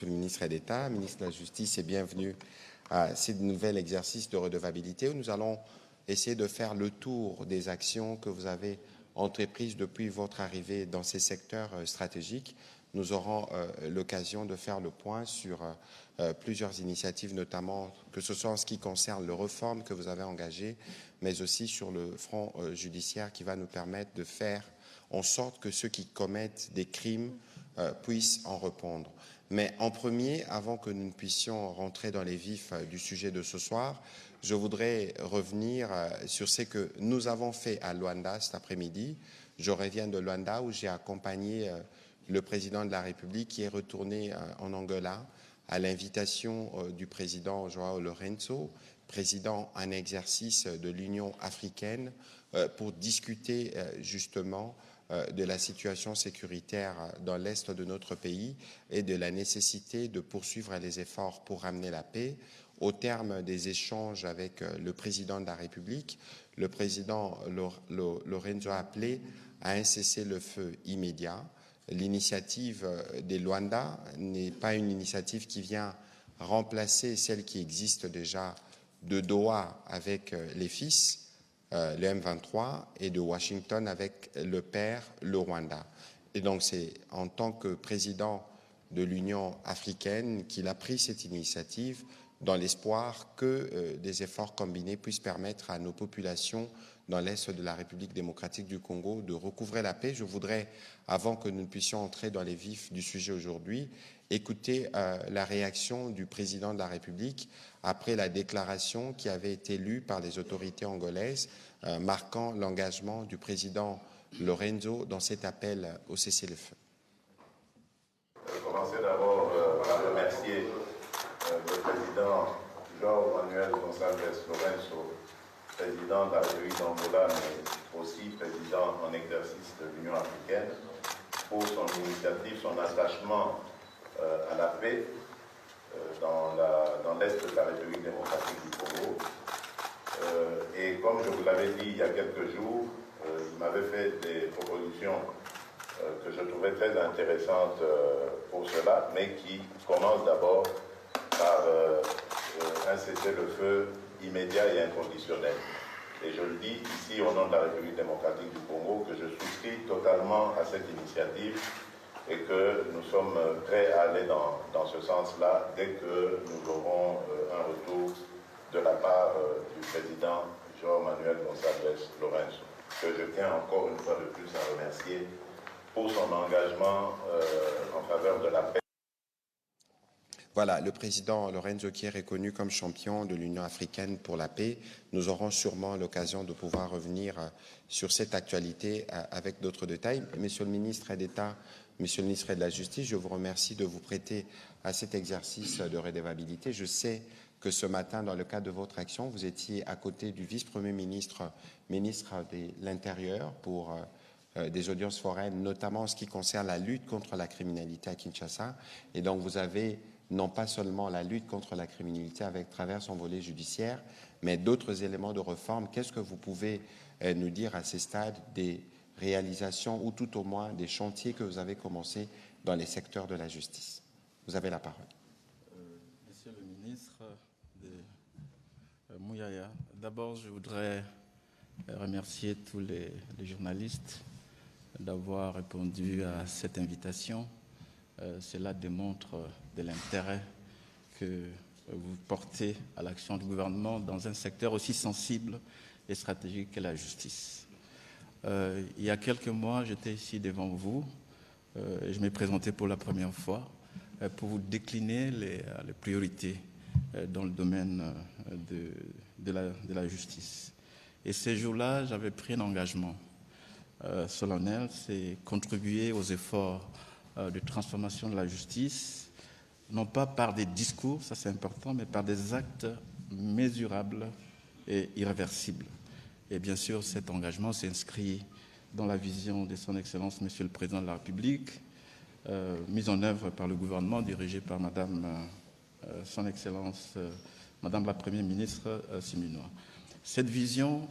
Le ministre d'État, ministre de la Justice, et bienvenue à ce nouvel exercice de redevabilité où nous allons essayer de faire le tour des actions que vous avez entreprises depuis votre arrivée dans ces secteurs stratégiques. Nous aurons l'occasion de faire le point sur plusieurs initiatives, notamment que ce soit en ce qui concerne les réformes que vous avez engagées, mais aussi sur le front judiciaire qui va nous permettre de faire en sorte que ceux qui commettent des crimes puissent en répondre. Mais en premier, avant que nous ne puissions rentrer dans les vifs du sujet de ce soir, je voudrais revenir sur ce que nous avons fait à Luanda cet après-midi. Je reviens de Luanda où j'ai accompagné le président de la République qui est retourné en Angola à l'invitation du président João Lourenço, président en exercice de l'Union africaine, pour discuter justement de la situation sécuritaire dans l'est de notre pays et de la nécessité de poursuivre les efforts pour ramener la paix. Au terme des échanges avec le président de la République, le président Lourenço a appelé à un cessez-le-feu immédiat. L'initiative des Luanda n'est pas une initiative qui vient remplacer celle qui existe déjà de Doha avec les fils, le M23, et de Washington avec le père, le Rwanda. Et donc c'est en tant que président de l'Union africaine qu'il a pris cette initiative dans l'espoir que des efforts combinés puissent permettre à nos populations dans l'est de la République démocratique du Congo de recouvrer la paix. Je voudrais, avant que nous ne puissions entrer dans les vifs du sujet aujourd'hui, écouter la réaction du président de la République après la déclaration qui avait été lue par les autorités angolaises, marquant l'engagement du président Lourenço dans cet appel au cessez-le-feu. Je vais commencer d'abord par remercier le président João Manuel Gonçalves Lourenço, président de la République d'Angola, mais aussi président en exercice de l'Union africaine, pour son initiative, son attachement à la paix dans l'est de la République démocratique du Congo. Et comme je vous l'avais dit il y a quelques jours, il m'avait fait des propositions que je trouvais très intéressantes pour cela, mais qui commencent d'abord par un cessez-le-feu immédiat et inconditionnel. Et je le dis ici au nom de la République démocratique du Congo que je souscris totalement à cette initiative et que nous sommes prêts à aller dans ce sens-là dès que nous aurons un retour de la part du président João Manuel Gonçalves Lourenço, que je tiens encore une fois de plus à remercier pour son engagement en faveur de la paix. Voilà, le président Lourenço qui est reconnu comme champion de l'Union africaine pour la paix. Nous aurons sûrement l'occasion de pouvoir revenir sur cette actualité avec d'autres détails. Monsieur le ministre d'État, Monsieur le ministre de la Justice, je vous remercie de vous prêter à cet exercice de redevabilité. Je sais que ce matin, dans le cadre de votre action, vous étiez à côté du vice-premier ministre, ministre de l'Intérieur, pour des audiences foraines, notamment en ce qui concerne la lutte contre la criminalité à Kinshasa. Et donc, vous avez non pas seulement la lutte contre la criminalité avec travers son volet judiciaire, mais d'autres éléments de réforme. Qu'est-ce que vous pouvez nous dire à ces stades des réalisations ou tout au moins des chantiers que vous avez commencés dans les secteurs de la justice? Vous avez la parole. Monsieur le ministre de Mouyaya, d'abord je voudrais remercier tous les journalistes d'avoir répondu à cette invitation. Cela démontre de l'intérêt que vous portez à l'action du gouvernement dans un secteur aussi sensible et stratégique que la justice. Il y a quelques mois, j'étais ici devant vous, et je m'ai présenté pour la première fois pour vous décliner les priorités dans le domaine de la justice. Et ces jours-là, j'avais pris un engagement solennel, c'est contribuer aux efforts de transformation de la justice, non pas par des discours, ça c'est important, mais par des actes mesurables et irréversibles. Et bien sûr, cet engagement s'inscrit dans la vision de son Excellence, Monsieur le Président de la République, mise en œuvre par le gouvernement dirigé par Madame son Excellence, Madame la Première ministre Siminois. Cette vision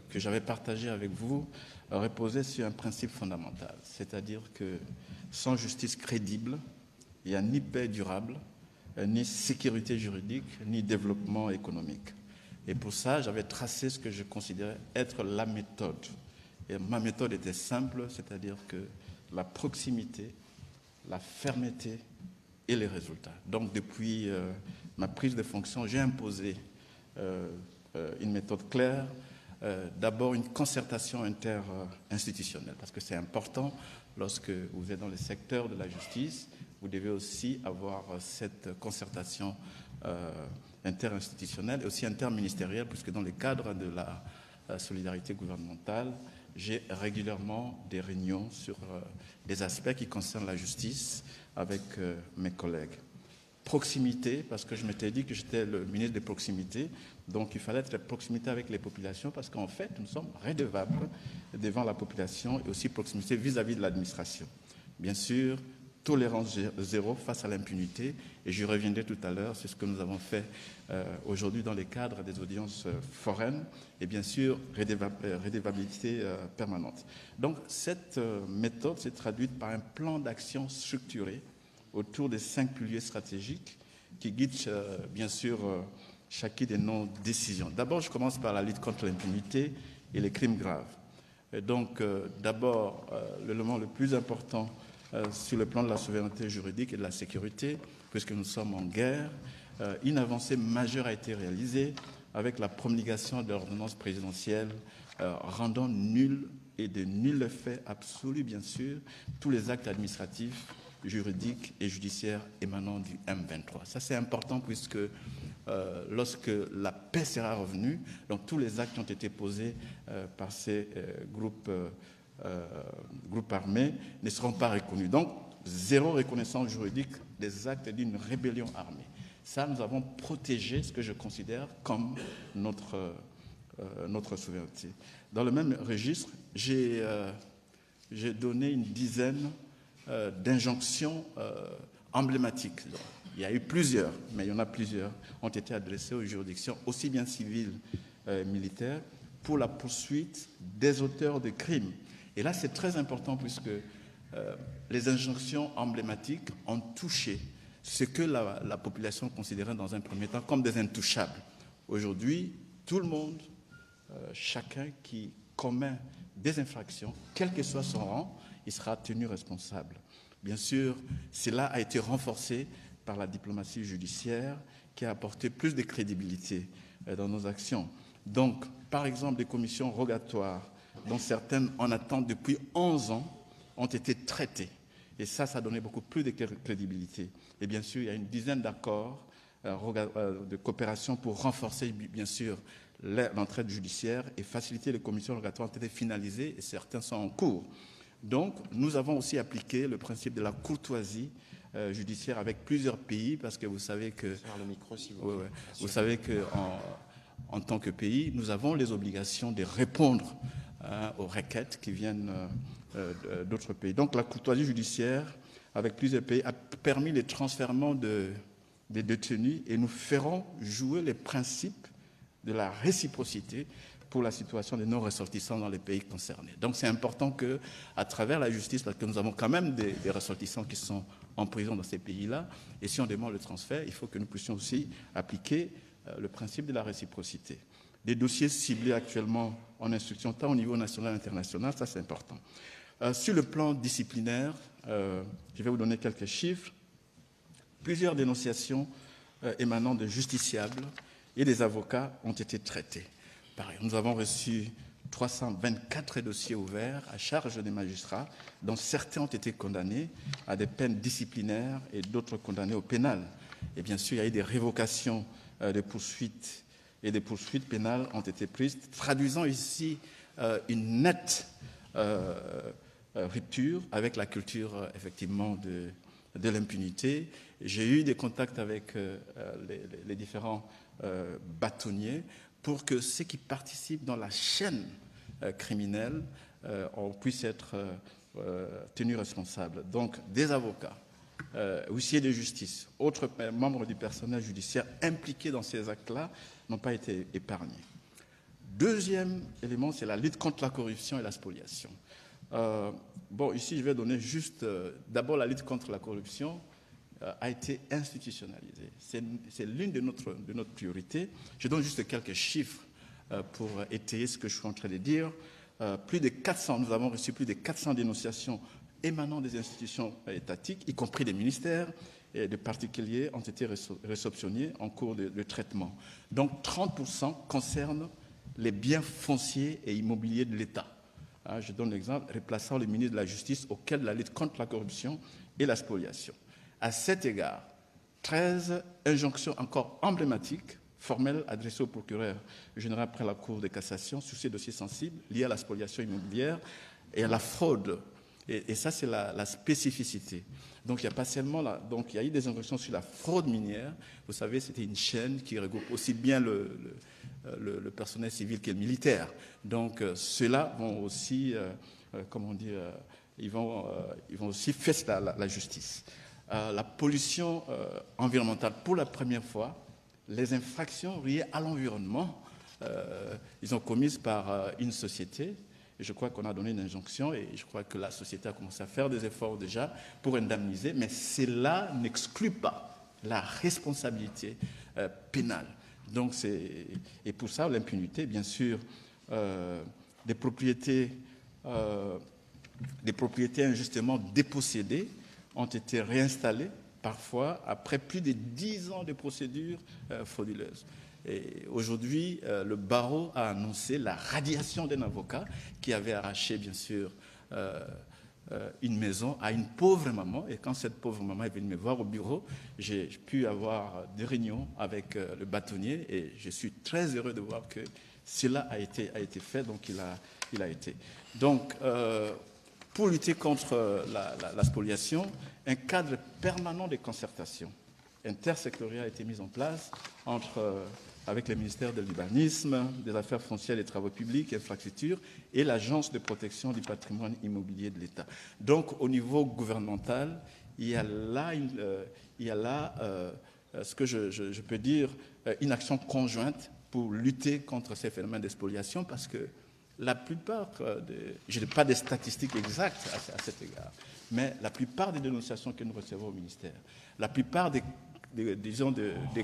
que j'avais partagée avec vous reposait sur un principe fondamental, c'est-à-dire que sans justice crédible, il n'y a ni paix durable, ni sécurité juridique, ni développement économique. Et pour ça, j'avais tracé ce que je considérais être la méthode. Et ma méthode était simple, c'est-à-dire que la proximité, la fermeté et les résultats. Donc depuis ma prise de fonction, j'ai imposé une méthode claire, d'abord une concertation interinstitutionnelle, parce que c'est important lorsque vous êtes dans le secteur de la justice, vous devez aussi avoir cette concertation interinstitutionnelle et aussi interministérielle, puisque dans le cadre de la solidarité gouvernementale, j'ai régulièrement des réunions sur des aspects qui concernent la justice avec mes collègues. Proximité, parce que je m'étais dit que j'étais le ministre des proximités, donc il fallait être proximité avec les populations, parce qu'en fait, nous sommes redevables devant la population et aussi proximité vis-à-vis de l'administration. Bien sûr, tolérance zéro face à l'impunité, et j'y reviendrai tout à l'heure, c'est ce que nous avons fait aujourd'hui dans le cadre des audiences foraines, et bien sûr, redevabilité permanente. Donc cette méthode s'est traduite par un plan d'action structuré autour des 5 piliers stratégiques qui guident bien sûr chacune de nos décisions. D'abord, je commence par la lutte contre l'impunité et les crimes graves. Et donc, d'abord, l'élément le plus important sur le plan de la souveraineté juridique et de la sécurité, puisque nous sommes en guerre, une avancée majeure a été réalisée avec la promulgation de l'ordonnance présidentielle rendant nul et de nul effet absolu, bien sûr, tous les actes administratifs, juridiques et judiciaires émanant du M23. Ça, c'est important puisque lorsque la paix sera revenue, donc tous les actes qui ont été posés par ces groupes armés ne seront pas reconnus. Donc, zéro reconnaissance juridique des actes d'une rébellion armée. Ça, nous avons protégé ce que je considère comme notre souveraineté. Dans le même registre, j'ai donné une dizaine d'injonctions emblématiques. Il y a eu plusieurs, mais il y en a plusieurs, ont été adressées aux juridictions, aussi bien civiles, militaires, pour la poursuite des auteurs de crimes. Et là, c'est très important puisque les injonctions emblématiques ont touché ce que la population considérait dans un premier temps comme des intouchables. Aujourd'hui, tout le monde, chacun qui commet des infractions, quel que soit son rang, il sera tenu responsable. Bien sûr, cela a été renforcé par la diplomatie judiciaire qui a apporté plus de crédibilité dans nos actions. Donc, par exemple, des commissions rogatoires, dont certaines en attente depuis 11 ans, ont été traitées. Et ça a donné beaucoup plus de crédibilité. Et bien sûr, il y a une dizaine d'accords de coopération pour renforcer, bien sûr, l'entraide judiciaire et faciliter les commissions rogatoires ont été finalisées et certains sont en cours. Donc, nous avons aussi appliqué le principe de la courtoisie judiciaire avec plusieurs pays, parce que vous savez que, vous savez qu'en tant que pays, nous avons les obligations de répondre aux requêtes qui viennent d'autres pays. Donc, la courtoisie judiciaire avec plusieurs pays a permis le transfèrement des détenus et nous ferons jouer les principes de la réciprocité pour la situation de nos ressortissants dans les pays concernés. Donc c'est important qu'à travers la justice, parce que nous avons quand même des ressortissants qui sont en prison dans ces pays-là, et si on demande le transfert, il faut que nous puissions aussi appliquer le principe de la réciprocité. Des dossiers ciblés actuellement en instruction, tant au niveau national qu'international, ça c'est important. Sur le plan disciplinaire, je vais vous donner quelques chiffres. Plusieurs dénonciations émanant de justiciables et des avocats ont été traités. Pareil, nous avons reçu 324 dossiers ouverts à charge des magistrats, dont certains ont été condamnés à des peines disciplinaires et d'autres condamnés au pénal. Et bien sûr, il y a eu des révocations de poursuites et des poursuites pénales ont été prises, traduisant ici une nette rupture avec la culture, effectivement, de l'impunité. J'ai eu des contacts avec les différents bâtonniers pour que ceux qui participent dans la chaîne criminelle puissent être tenus responsables. Donc, des avocats, huissiers de justice, autres membres du personnel judiciaire impliqués dans ces actes-là n'ont pas été épargnés. Deuxième élément, c'est la lutte contre la corruption et la spoliation. Ici, je vais donner juste d'abord la lutte contre la corruption. a été institutionnalisée. C'est l'une de notre priorité. Je donne juste quelques chiffres pour étayer ce que je suis en train de dire. Nous avons reçu plus de 400 dénonciations émanant des institutions étatiques, y compris des ministères, et de particuliers ont été réceptionnés en cours de traitement. Donc 30% concernent les biens fonciers et immobiliers de l'État. Je donne l'exemple, replaçant le ministre de la Justice auquel la lutte contre la corruption et la spoliation. À cet égard, 13 injonctions encore emblématiques, formelles, adressées au procureur général après la Cour de cassation sur ces dossiers sensibles liés à la spoliation immobilière et à la fraude. Et ça, c'est la spécificité. Donc, il n'y a pas seulement donc, il y a eu des injonctions sur la fraude minière. Vous savez, c'était une chaîne qui regroupe aussi bien le personnel civil que le militaire. Donc, ceux-là vont aussi, ils vont aussi faire la justice. La pollution environnementale, pour la première fois, les infractions liées à l'environnement, ils ont commises par une société. Et je crois qu'on a donné une injonction et je crois que la société a commencé à faire des efforts déjà pour indemniser, mais cela n'exclut pas la responsabilité pénale. Donc et pour ça, l'impunité, bien sûr, des propriétés injustement dépossédées ont été réinstallées, parfois après plus de 10 ans de procédures frauduleuses. Et aujourd'hui, le barreau a annoncé la radiation d'un avocat qui avait arraché, bien sûr, une maison à une pauvre maman. Et quand cette pauvre maman est venue me voir au bureau, j'ai pu avoir des réunions avec le bâtonnier et je suis très heureux de voir que cela a été fait, donc il a été. Donc, pour lutter contre la spoliation, un cadre permanent de concertation intersectorielle a été mis en place avec le ministère de l'Urbanisme, des Affaires foncières et des Travaux publics, infrastructures, et l'Agence de protection du patrimoine immobilier de l'État. Donc, au niveau gouvernemental, il y a là, ce que je peux dire, une action conjointe pour lutter contre ces phénomènes de spoliation, parce que la plupart, je n'ai pas de statistiques exactes à cet égard, mais la plupart des dénonciations que nous recevons au ministère, la plupart des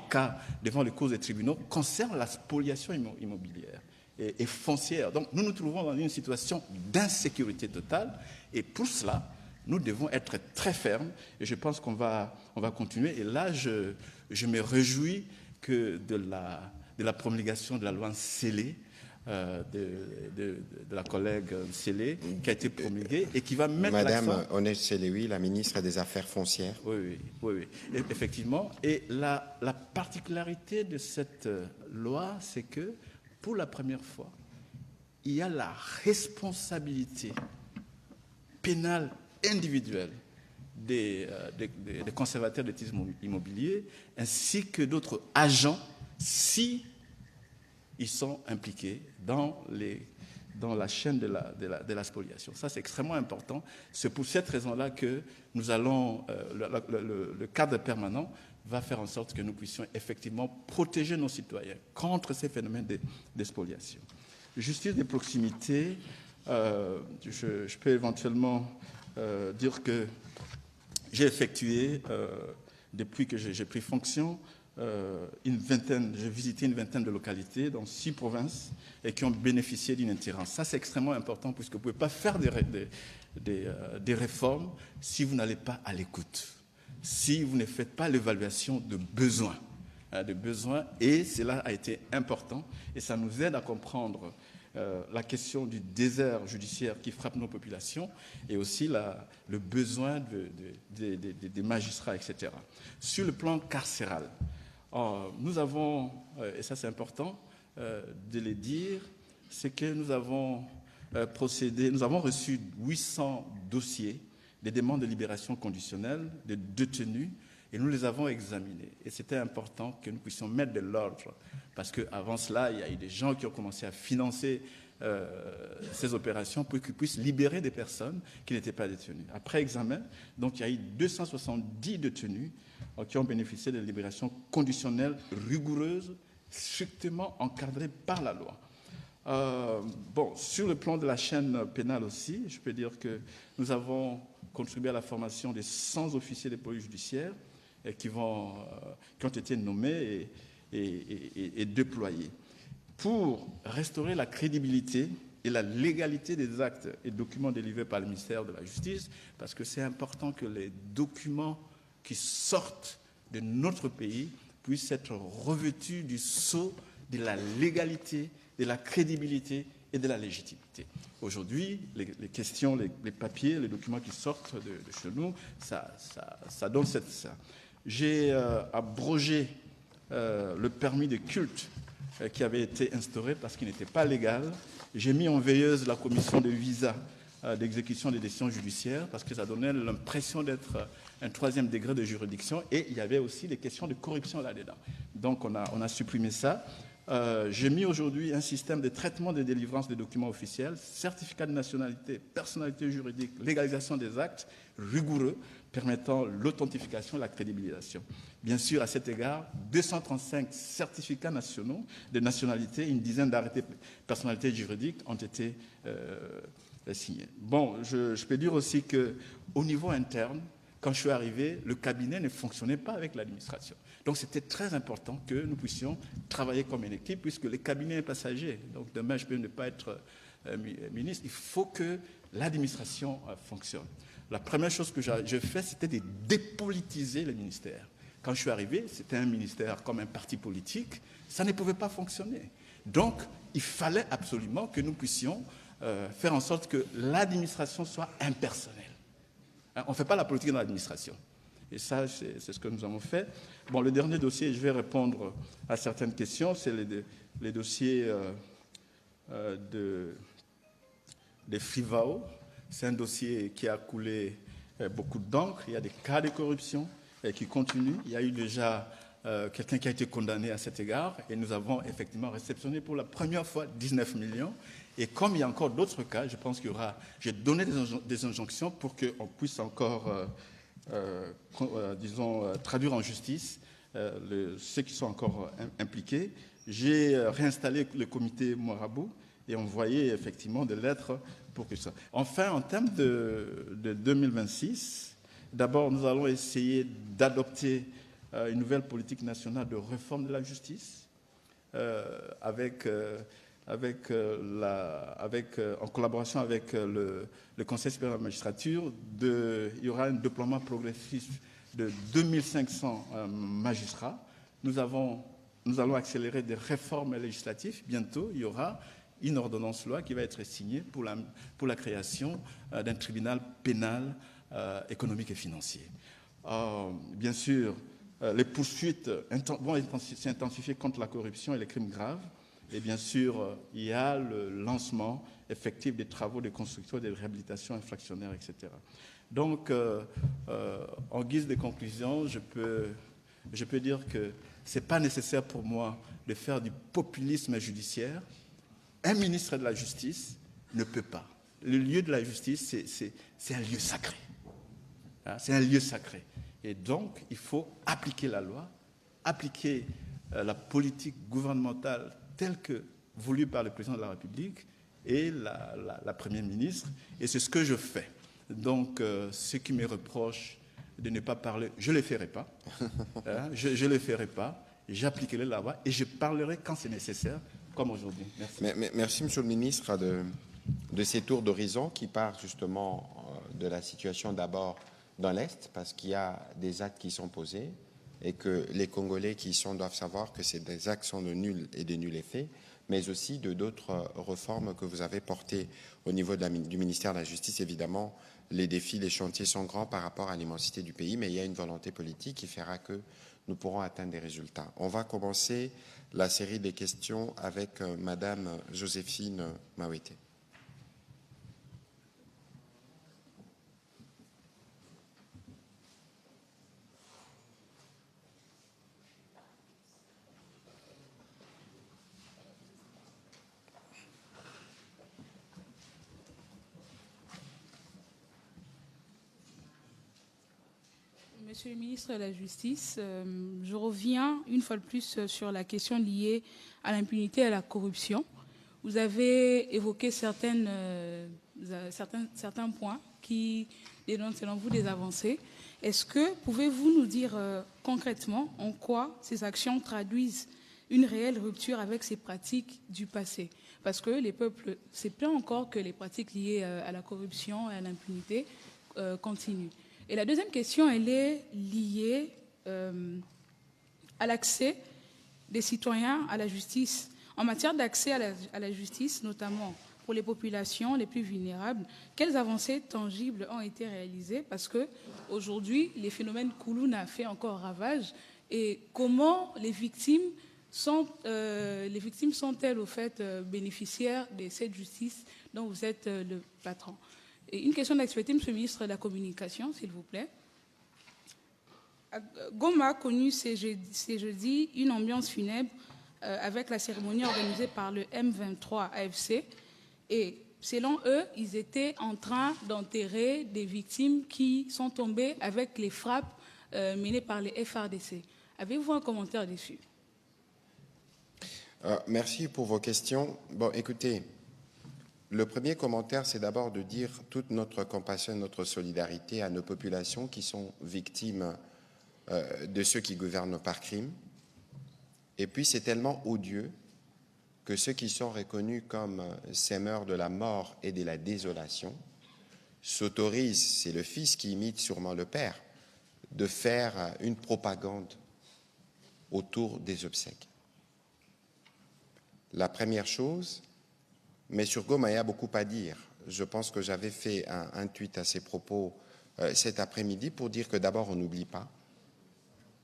cas devant les causes des tribunaux concernent la spoliation immobilière et foncière. Donc nous nous trouvons dans une situation d'insécurité totale et pour cela, nous devons être très fermes et je pense qu'on va continuer. Et là, je me réjouis que de la promulgation de la loi scellée, de la collègue Scellé, qui a été promulguée et qui va mettre l'accent... Madame Onès Selewi, la ministre des Affaires foncières. Oui. Effectivement. Et la particularité de cette loi, c'est que, pour la première fois, il y a la responsabilité pénale individuelle des conservateurs de titres immobiliers, ainsi que d'autres agents, si ils sont impliqués dans la chaîne de la spoliation. Ça, c'est extrêmement important. C'est pour cette raison-là que nous allons, le cadre permanent va faire en sorte que nous puissions effectivement protéger nos citoyens contre ces phénomènes de spoliation. Justice de proximité, je peux éventuellement dire que j'ai effectué, depuis que j'ai pris fonction, j'ai visité une vingtaine de localités dans 6 provinces et qui ont bénéficié d'une itinérance. Ça, c'est extrêmement important puisque vous ne pouvez pas faire des réformes si vous n'allez pas à l'écoute, si vous ne faites pas l'évaluation de besoins. Et cela a été important et ça nous aide à comprendre la question du désert judiciaire qui frappe nos populations et aussi le besoin des magistrats, etc. Sur le plan carcéral, nous avons, et ça c'est important de le dire, c'est que nous avons reçu 800 dossiers des demandes de libération conditionnelle de détenus et nous les avons examinés. Et c'était important que nous puissions mettre de l'ordre parce qu'avant cela, il y a eu des gens qui ont commencé à financer ces opérations pour qu'ils puissent libérer des personnes qui n'étaient pas détenues. Après examen, donc il y a eu 270 détenus qui ont bénéficié de libération conditionnelle rigoureuse, strictement encadrée par la loi. Sur le plan de la chaîne pénale aussi, je peux dire que nous avons contribué à la formation des 100 officiers de police judiciaire qui ont été nommés et déployés. Pour restaurer la crédibilité et la légalité des actes et documents délivrés par le ministère de la Justice, parce que c'est important que les documents qui sortent de notre pays puissent être revêtus du sceau de la légalité, de la crédibilité et de la légitimité. Aujourd'hui, les questions, les papiers, les documents qui sortent de chez nous, ça donne ça. J'ai abrogé le permis de culte qui avait été instauré parce qu'il n'était pas légal. J'ai mis en veilleuse la commission de visa d'exécution des décisions judiciaires parce que ça donnait l'impression d'être un troisième degré de juridiction, et il y avait aussi des questions de corruption là-dedans. Donc on a supprimé ça. J'ai mis aujourd'hui un système de traitement de délivrance des documents officiels, certificat de nationalité, personnalité juridique, légalisation des actes rigoureux permettant l'authentification et la crédibilisation. Bien sûr, à cet égard, 235 certificats nationaux de nationalité, une dizaine d'arrêtés personnalité juridique ont été signés. Bon, je peux dire aussi qu'au niveau interne, quand je suis arrivé, le cabinet ne fonctionnait pas avec l'administration. Donc c'était très important que nous puissions travailler comme une équipe, puisque le cabinet est passager. Donc demain, je peux ne pas être ministre. Il faut que l'administration fonctionne. La première chose que j'ai fait, c'était de dépolitiser le ministère. Quand je suis arrivé, c'était un ministère comme un parti politique. Ça ne pouvait pas fonctionner. Donc, il fallait absolument que nous puissions faire en sorte que l'administration soit impersonnelle. On ne fait pas la politique dans l'administration. Et ça, c'est ce que nous avons fait. Bon, le dernier dossier, je vais répondre à certaines questions, c'est les dossiers des FIVAO. C'est un dossier qui a coulé beaucoup d'encre. Il y a des cas de corruption qui continuent. Il y a eu déjà quelqu'un qui a été condamné à cet égard. Et nous avons effectivement réceptionné pour la première fois 19 millions. Et comme il y a encore d'autres cas, je pense qu'il y aura... J'ai donné des injonctions pour qu'on puisse encore, traduire en justice ceux qui sont encore impliqués. J'ai réinstallé le comité Marabout et envoyé effectivement des lettres pour que ça... Enfin, en termes de 2026, d'abord, nous allons essayer d'adopter une nouvelle politique nationale de réforme de la justice en collaboration avec le Conseil supérieur de la magistrature. Il y aura un déploiement progressif de 2500 magistrats. Nous allons accélérer des réformes législatives. Bientôt, il y aura une ordonnance-loi qui va être signée pour la création d'un tribunal pénal économique et financier. Bien sûr, les poursuites vont s'intensifier contre la corruption et les crimes graves. Et bien sûr, il y a le lancement effectif des travaux de construction et de réhabilitation infractionnaire, etc. Donc, en guise de conclusion, je peux dire que ce n'est pas nécessaire pour moi de faire du populisme judiciaire. Un ministre de la Justice ne peut pas. Le lieu de la justice, c'est un lieu sacré. C'est un lieu sacré. Et donc, il faut appliquer la loi, appliquer la politique gouvernementale telle que voulue par le président de la République et la Première ministre. Et c'est ce que je fais. Donc, ceux qui me reprochent de ne pas parler, je ne le ferai pas. Je ne le ferai pas. J'appliquerai la loi et je parlerai quand c'est nécessaire, comme aujourd'hui. Merci. Merci, Monsieur le ministre, de ces tours d'horizon qui partent justement de la situation d'abord dans l'Est, parce qu'il y a des actes qui sont posés et que les Congolais qui y sont doivent savoir que des actes sont de nul et de nul effet, mais aussi de d'autres réformes que vous avez portées au niveau du ministère de la Justice. Évidemment, les défis, les chantiers sont grands par rapport à l'immensité du pays, mais il y a une volonté politique qui fera que nous pourrons atteindre des résultats. On va commencer la série des questions avec Madame Joséphine Mawete. Monsieur le ministre de la Justice, je reviens une fois de plus sur la question liée à l'impunité et à la corruption. Vous avez évoqué certains points qui dénoncent selon vous des avancées. Est-ce que pouvez-vous nous dire concrètement en quoi ces actions traduisent une réelle rupture avec ces pratiques du passé? Parce que les peuples se plaignent encore que les pratiques liées à la corruption et à l'impunité continuent. Et la deuxième question, elle est liée à l'accès des citoyens à la justice. En matière d'accès à la justice, notamment pour les populations les plus vulnérables, quelles avancées tangibles ont été réalisées? Parce qu'aujourd'hui, les phénomènes Koulouna fait encore ravage. Et comment les victimes sont-elles au fait bénéficiaires de cette justice dont vous êtes le patron? Et une question d'actualité, Monsieur le ministre de la Communication, s'il vous plaît. Goma a connu ces jeudis une ambiance funèbre avec la cérémonie organisée par le M23 AFC. Et selon eux, ils étaient en train d'enterrer des victimes qui sont tombées avec les frappes menées par les FARDC. Avez-vous un commentaire dessus? Merci pour vos questions. Bon, écoutez, le premier commentaire, c'est d'abord de dire toute notre compassion, notre solidarité à nos populations qui sont victimes de ceux qui gouvernent par crime. Et puis, c'est tellement odieux que ceux qui sont reconnus comme sémeurs de la mort et de la désolation s'autorisent, c'est le fils qui imite sûrement le père, de faire une propagande autour des obsèques. La première chose, mais sur Goma, il y a beaucoup à dire. Je pense que j'avais fait un tweet à ces propos cet après-midi pour dire que d'abord, on n'oublie pas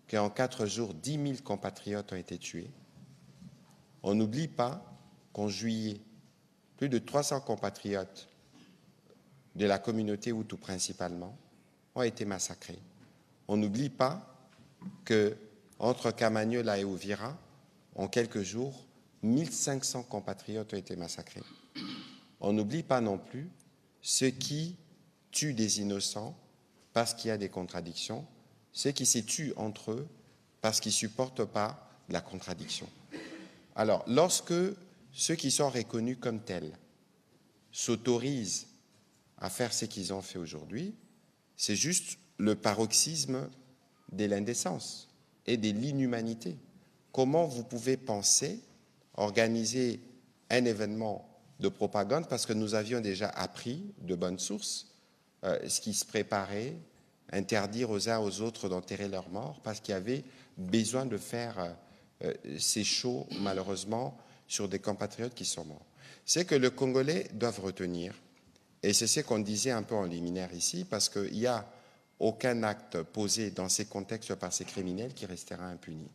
qu'en 4 jours, 10 000 compatriotes ont été tués. On n'oublie pas qu'en juillet, plus de 300 compatriotes de la communauté Hutu principalement ont été massacrés. On n'oublie pas qu'entre Camagnola et Ouvira, en quelques jours, 1500 compatriotes ont été massacrés. On n'oublie pas non plus ceux qui tuent des innocents parce qu'il y a des contradictions, ceux qui se tuent entre eux parce qu'ils ne supportent pas la contradiction. Alors, lorsque ceux qui sont reconnus comme tels s'autorisent à faire ce qu'ils ont fait aujourd'hui, c'est juste le paroxysme de l'indécence et de l'inhumanité. Comment vous pouvez penser organiser un événement de propagande, parce que nous avions déjà appris de bonnes sources ce qui se préparait, interdire aux uns aux autres d'enterrer leurs morts, parce qu'il y avait besoin de faire ces shows, malheureusement, sur des compatriotes qui sont morts. C'est que les Congolais doivent retenir, et c'est ce qu'on disait un peu en liminaire ici, parce qu'il n'y a aucun acte posé dans ces contextes par ces criminels qui restera impuni.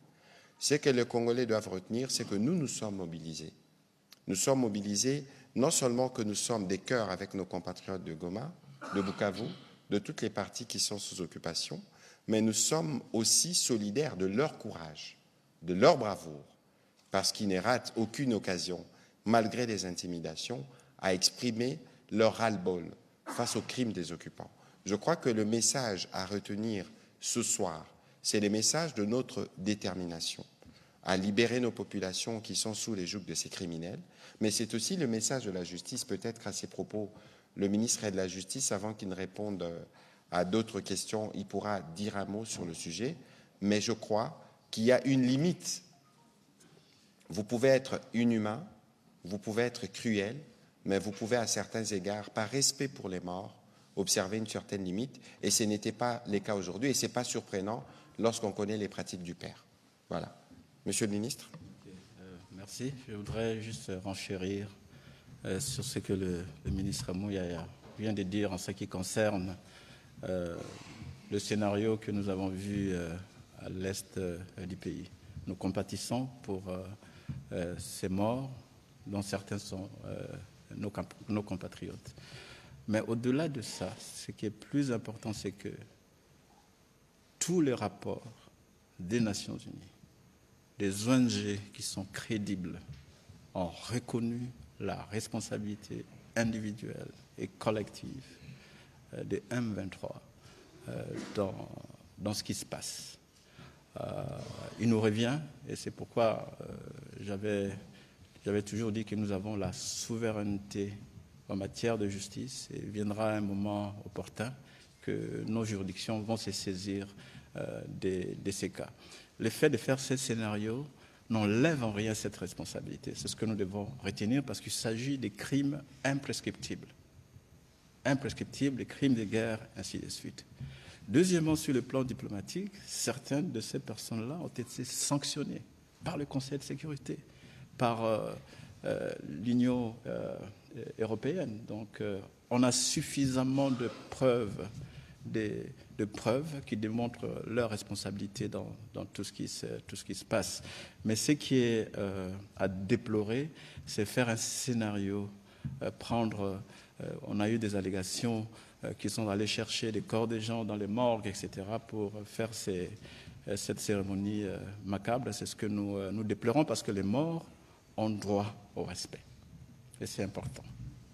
Ce que les Congolais doivent retenir, c'est que nous sommes mobilisés. Nous sommes mobilisés non seulement que nous sommes des cœurs avec nos compatriotes de Goma, de Bukavu, de toutes les parties qui sont sous occupation, mais nous sommes aussi solidaires de leur courage, de leur bravoure, parce qu'ils ne ratent aucune occasion, malgré les intimidations, à exprimer leur ras-le-bol face aux crimes des occupants. Je crois que le message à retenir ce soir, c'est le message de notre détermination à libérer nos populations qui sont sous les jougs de ces criminels, mais c'est aussi le message de la justice. Peut-être à ces propos, le ministre de la Justice, avant qu'il ne réponde à d'autres questions, il pourra dire un mot sur le sujet, mais je crois qu'il y a une limite. Vous pouvez être inhumain, vous pouvez être cruel, mais vous pouvez à certains égards, par respect pour les morts, observer une certaine limite, et ce n'était pas le cas aujourd'hui, et ce n'est pas surprenant lorsqu'on connaît les pratiques du père. Voilà. Monsieur le ministre. Merci. Je voudrais juste renchérir sur ce que le ministre Mouyaya vient de dire en ce qui concerne le scénario que nous avons vu à l'est du pays. Nous compatissons pour ces morts, dont certains sont nos compatriotes. Mais au-delà de ça, ce qui est plus important, c'est que tous les rapports des Nations Unies, des ONG qui sont crédibles, ont reconnu la responsabilité individuelle et collective des M23 dans ce qui se passe. Il nous revient, et c'est pourquoi j'avais toujours dit que nous avons la souveraineté en matière de justice, et il viendra un moment opportun que nos juridictions vont se saisir de ces cas. Le fait de faire ce scénario n'enlève en rien cette responsabilité. C'est ce que nous devons retenir parce qu'il s'agit des crimes imprescriptibles. Imprescriptibles, les crimes de guerre, ainsi de suite. Deuxièmement, sur le plan diplomatique, certaines de ces personnes-là ont été sanctionnées par le Conseil de sécurité, par l'Union européenne. Donc, on a suffisamment de preuves, qui démontrent leur responsabilité dans tout ce qui se passe. Mais ce qui est à déplorer, c'est faire un scénario, on a eu des allégations qui sont allés chercher des corps des gens dans les morgues, etc., pour faire cette cérémonie macabre. C'est ce que nous déplorons parce que les morts ont droit au respect. Et c'est important.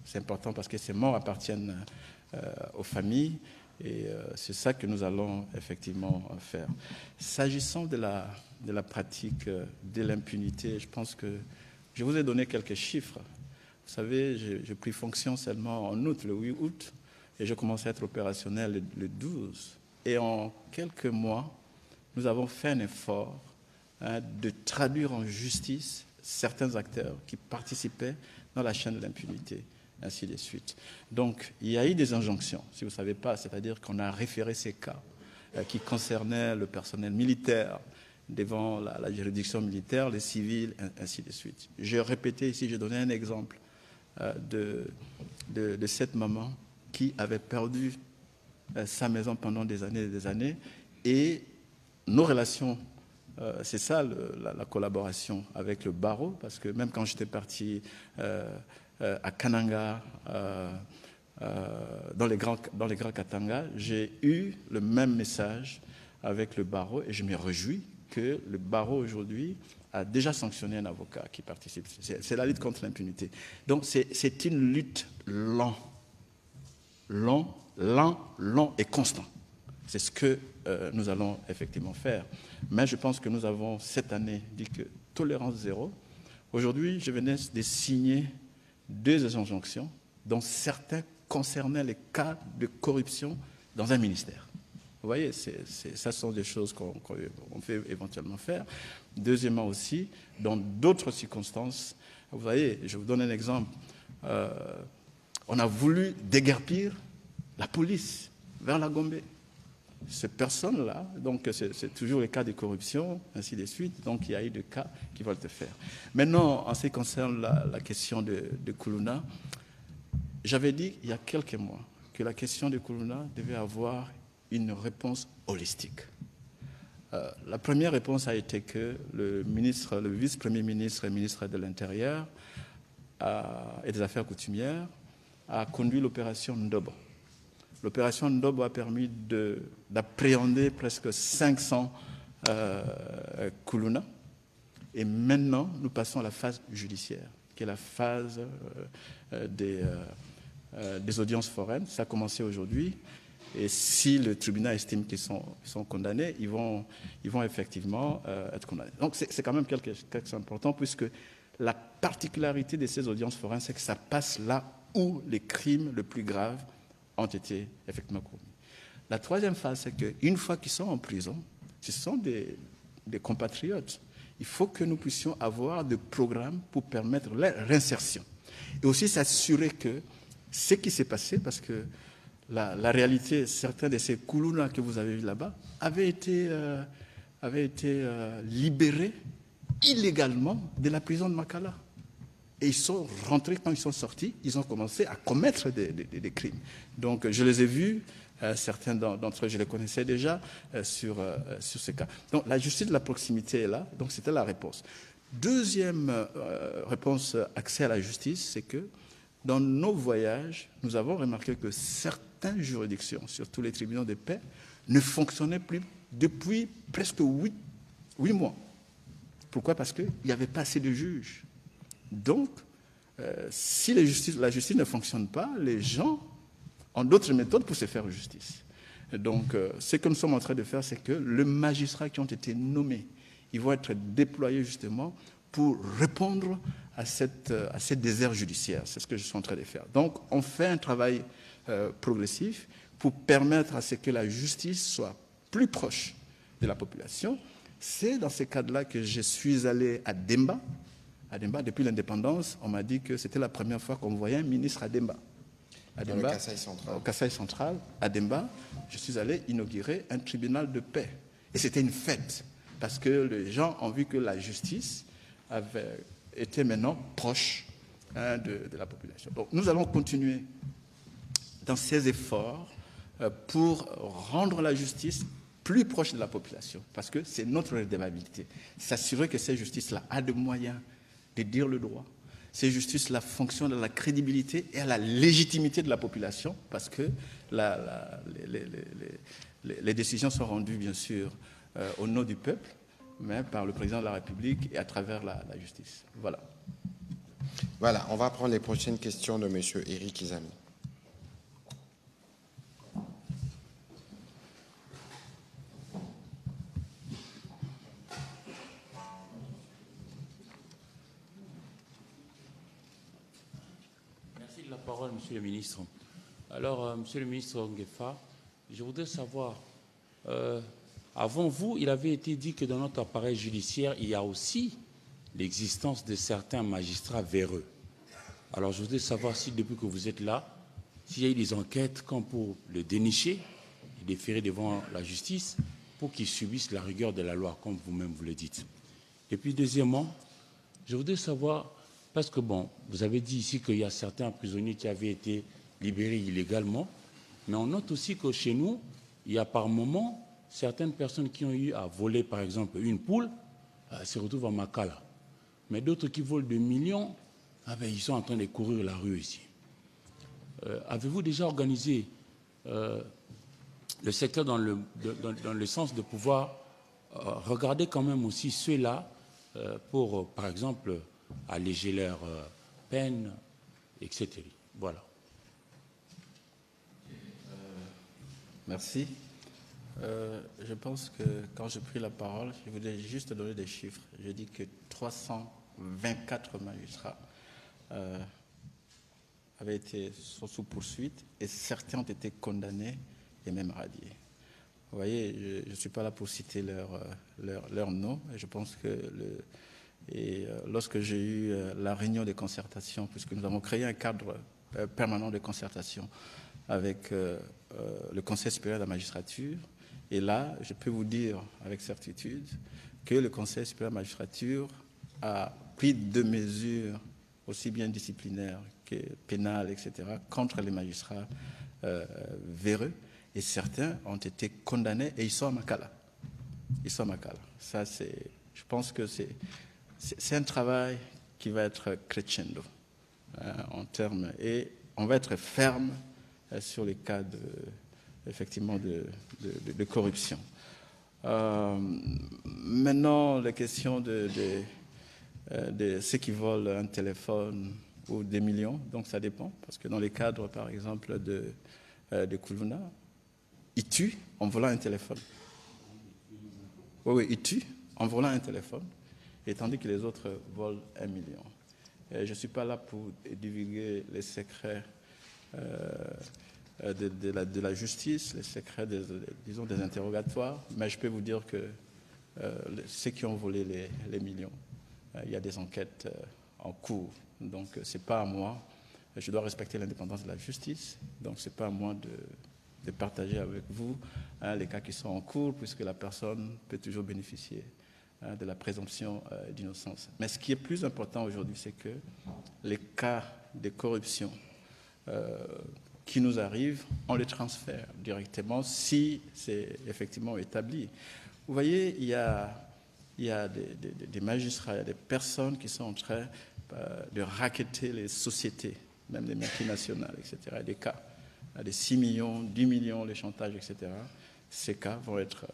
C'est important parce que ces morts appartiennent aux familles et c'est ça que nous allons effectivement faire. S'agissant de la pratique de l'impunité, je pense que je vous ai donné quelques chiffres. Vous savez, j'ai pris fonction seulement en août, le 8 août, et je commençais à être opérationnel le 12. Et en quelques mois, nous avons fait un effort de traduire en justice certains acteurs qui participaient dans la chaîne de l'impunité, ainsi de suite. Donc, il y a eu des injonctions, si vous ne savez pas, c'est-à-dire qu'on a référé ces cas qui concernaient le personnel militaire devant la juridiction militaire, les civils, ainsi de suite. J'ai répété ici, j'ai donné un exemple de cette maman qui avait perdu sa maison pendant des années, et nos relations, c'est ça la collaboration avec le barreau, parce que même quand j'étais parti à Kananga, dans les grands Katanga, j'ai eu le même message avec le barreau, et je me réjouis que le barreau aujourd'hui a déjà sanctionné un avocat qui participe. C'est la lutte contre l'impunité. Donc c'est une lutte lent et constant. C'est ce que nous allons effectivement faire. Mais je pense que nous avons cette année dit que tolérance zéro. Aujourd'hui, je venais de signer 2 injonctions, dont certains concernaient les cas de corruption dans un ministère. Vous voyez, ça sont des choses qu'on peut éventuellement faire. Deuxièmement aussi, dans d'autres circonstances, vous voyez, je vous donne un exemple. On a voulu déguerpir la police vers la Gombe. Ces personnes-là, donc c'est toujours les cas de corruption, ainsi de suite, donc il y a eu des cas qui veulent le faire. Maintenant, en ce qui concerne la question de Kuluna, j'avais dit il y a quelques mois que la question de Kuluna devait avoir une réponse holistique. La première réponse a été que le vice-premier ministre et ministre de l'Intérieur et des Affaires coutumières a conduit l'opération Ndobo. L'opération Ndobo a permis d'appréhender presque 500 Kuluna. Et maintenant, nous passons à la phase judiciaire, qui est la phase des audiences foraines. Ça a commencé aujourd'hui. Et si le tribunal estime qu'ils sont condamnés, ils vont effectivement être condamnés. Donc c'est quand même quelque chose d'important, puisque la particularité de ces audiences foraines, c'est que ça passe là où les crimes les plus graves ont été effectivement commis. La troisième phase, c'est qu'une fois qu'ils sont en prison, ce sont des compatriotes. Il faut que nous puissions avoir des programmes pour permettre leur réinsertion. Et aussi s'assurer que ce qui s'est passé, parce que la réalité, certains de ces Kuluna que vous avez vus là-bas avaient été libérés illégalement de la prison de Makala. Et ils sont rentrés, quand ils sont sortis, ils ont commencé à commettre des crimes. Donc je les ai vus, certains d'entre eux, je les connaissais déjà sur ce cas. Donc la justice de la proximité est là, donc c'était la réponse. Deuxième réponse accès à la justice, c'est que dans nos voyages, nous avons remarqué que certaines juridictions, surtout les tribunaux de paix, ne fonctionnaient plus depuis presque 8 mois. Pourquoi ? Parce qu'il n'y avait pas assez de juges. Donc, si la justice ne fonctionne pas, les gens ont d'autres méthodes pour se faire justice. Donc, ce que nous sommes en train de faire, c'est que les magistrats qui ont été nommés, ils vont être déployés justement pour répondre à cette désert judiciaire. C'est ce que je suis en train de faire. Donc, on fait un travail progressif pour permettre à ce que la justice soit plus proche de la population. C'est dans ce cadre-là que je suis allé à Demba. À Demba, depuis l'indépendance, on m'a dit que c'était la première fois qu'on voyait un ministre à Demba. Dans le Kasaï central. Au Kasaï central, à Demba, je suis allé inaugurer un tribunal de paix. Et c'était une fête, parce que les gens ont vu que la justice était maintenant proche de la population. Donc nous allons continuer dans ces efforts pour rendre la justice plus proche de la population, parce que c'est notre redevabilité. S'assurer que cette justice-là a des moyens de dire le droit. Cette justice-là fonctionne à la crédibilité et à la légitimité de la population, parce que les décisions sont rendues, bien sûr, au nom du peuple, mais par le président de la République et à travers la justice. Voilà. Voilà, on va prendre les prochaines questions de M. Éric Izami. Merci de la parole, Monsieur le ministre. Alors, Monsieur le ministre Nguefa, je voudrais savoir, avant vous, il avait été dit que dans notre appareil judiciaire, il y a aussi l'existence de certains magistrats véreux. Alors, je voudrais savoir si, depuis que vous êtes là, s'il y a eu des enquêtes comme pour le dénicher et déférer devant la justice pour qu'ils subissent la rigueur de la loi, comme vous-même vous le dites. Et puis, deuxièmement, je voudrais savoir, parce que, bon, vous avez dit ici qu'il y a certains prisonniers qui avaient été libérés illégalement, mais on note aussi que chez nous, il y a par moment certaines personnes qui ont eu à voler, par exemple, une poule, se retrouvent à Makala. Mais d'autres qui volent des millions, ils sont en train de courir la rue ici. Avez-vous déjà organisé le secteur dans le sens de pouvoir regarder quand même aussi ceux-là pour, par exemple, alléger leur peine, etc. Voilà. Merci. Je pense que quand j'ai pris la parole, je voulais juste donner des chiffres. J'ai dit que 324 magistrats avaient été sous poursuite et certains ont été condamnés et même radiés. Vous voyez, je ne suis pas là pour citer leur nom. Je pense que lorsque j'ai eu la réunion de concertation, puisque nous avons créé un cadre permanent de concertation avec le Conseil supérieur de la magistrature, et là, je peux vous dire avec certitude que le Conseil supérieur de la magistrature a pris 2 mesures, aussi bien disciplinaires que pénales, etc., contre les magistrats véreux, et certains ont été condamnés et ils sont à Makala. Ils sont à Makala. Ça, je pense que c'est un travail qui va être crescendo en termes, et on va être ferme sur les cas effectivement de corruption. Maintenant, la question de ceux qui volent un téléphone ou des millions, donc ça dépend, parce que dans les cadres, par exemple, de Koulouna, ils tuent en volant un téléphone. Oui, ils tuent en volant un téléphone, et tandis que les autres volent 1 million. Et je ne suis pas là pour divulguer les secrets de la justice, les secrets, disons, des interrogatoires, mais je peux vous dire que ceux qui ont volé les millions, il y a des enquêtes en cours. Donc, ce n'est pas à moi. Je dois respecter l'indépendance de la justice. Donc, ce n'est pas à moi de partager avec vous les cas qui sont en cours, puisque la personne peut toujours bénéficier de la présomption d'innocence. Mais ce qui est plus important aujourd'hui, c'est que les cas de corruption qui nous arrivent, on les transfère directement si c'est effectivement établi. Vous voyez, il y a des magistrats, il y a des personnes qui sont en train de racketter les sociétés, même les multinationales, etc. Des cas, des 6 millions, 10 millions, les chantages, etc. Ces cas vont être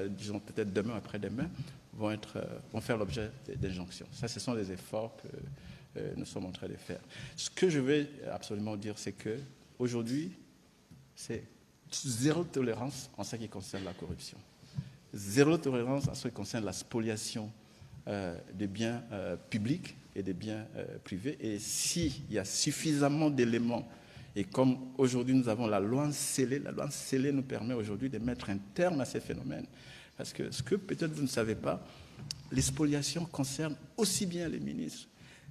disons peut-être demain, après-demain, vont faire l'objet d'injonctions. Ça, ce sont les efforts que nous sommes en train de faire. Ce que je veux absolument dire, c'est qu'aujourd'hui, c'est 0 tolérance en ce qui concerne la corruption. 0 tolérance en ce qui concerne la spoliation des biens publics et des biens privés. Et s'il y a suffisamment d'éléments Et comme aujourd'hui nous avons la loi scellée nous permet aujourd'hui de mettre un terme à ces phénomènes. Parce que ce que peut-être vous ne savez pas, les spoliations concernent aussi bien les ministres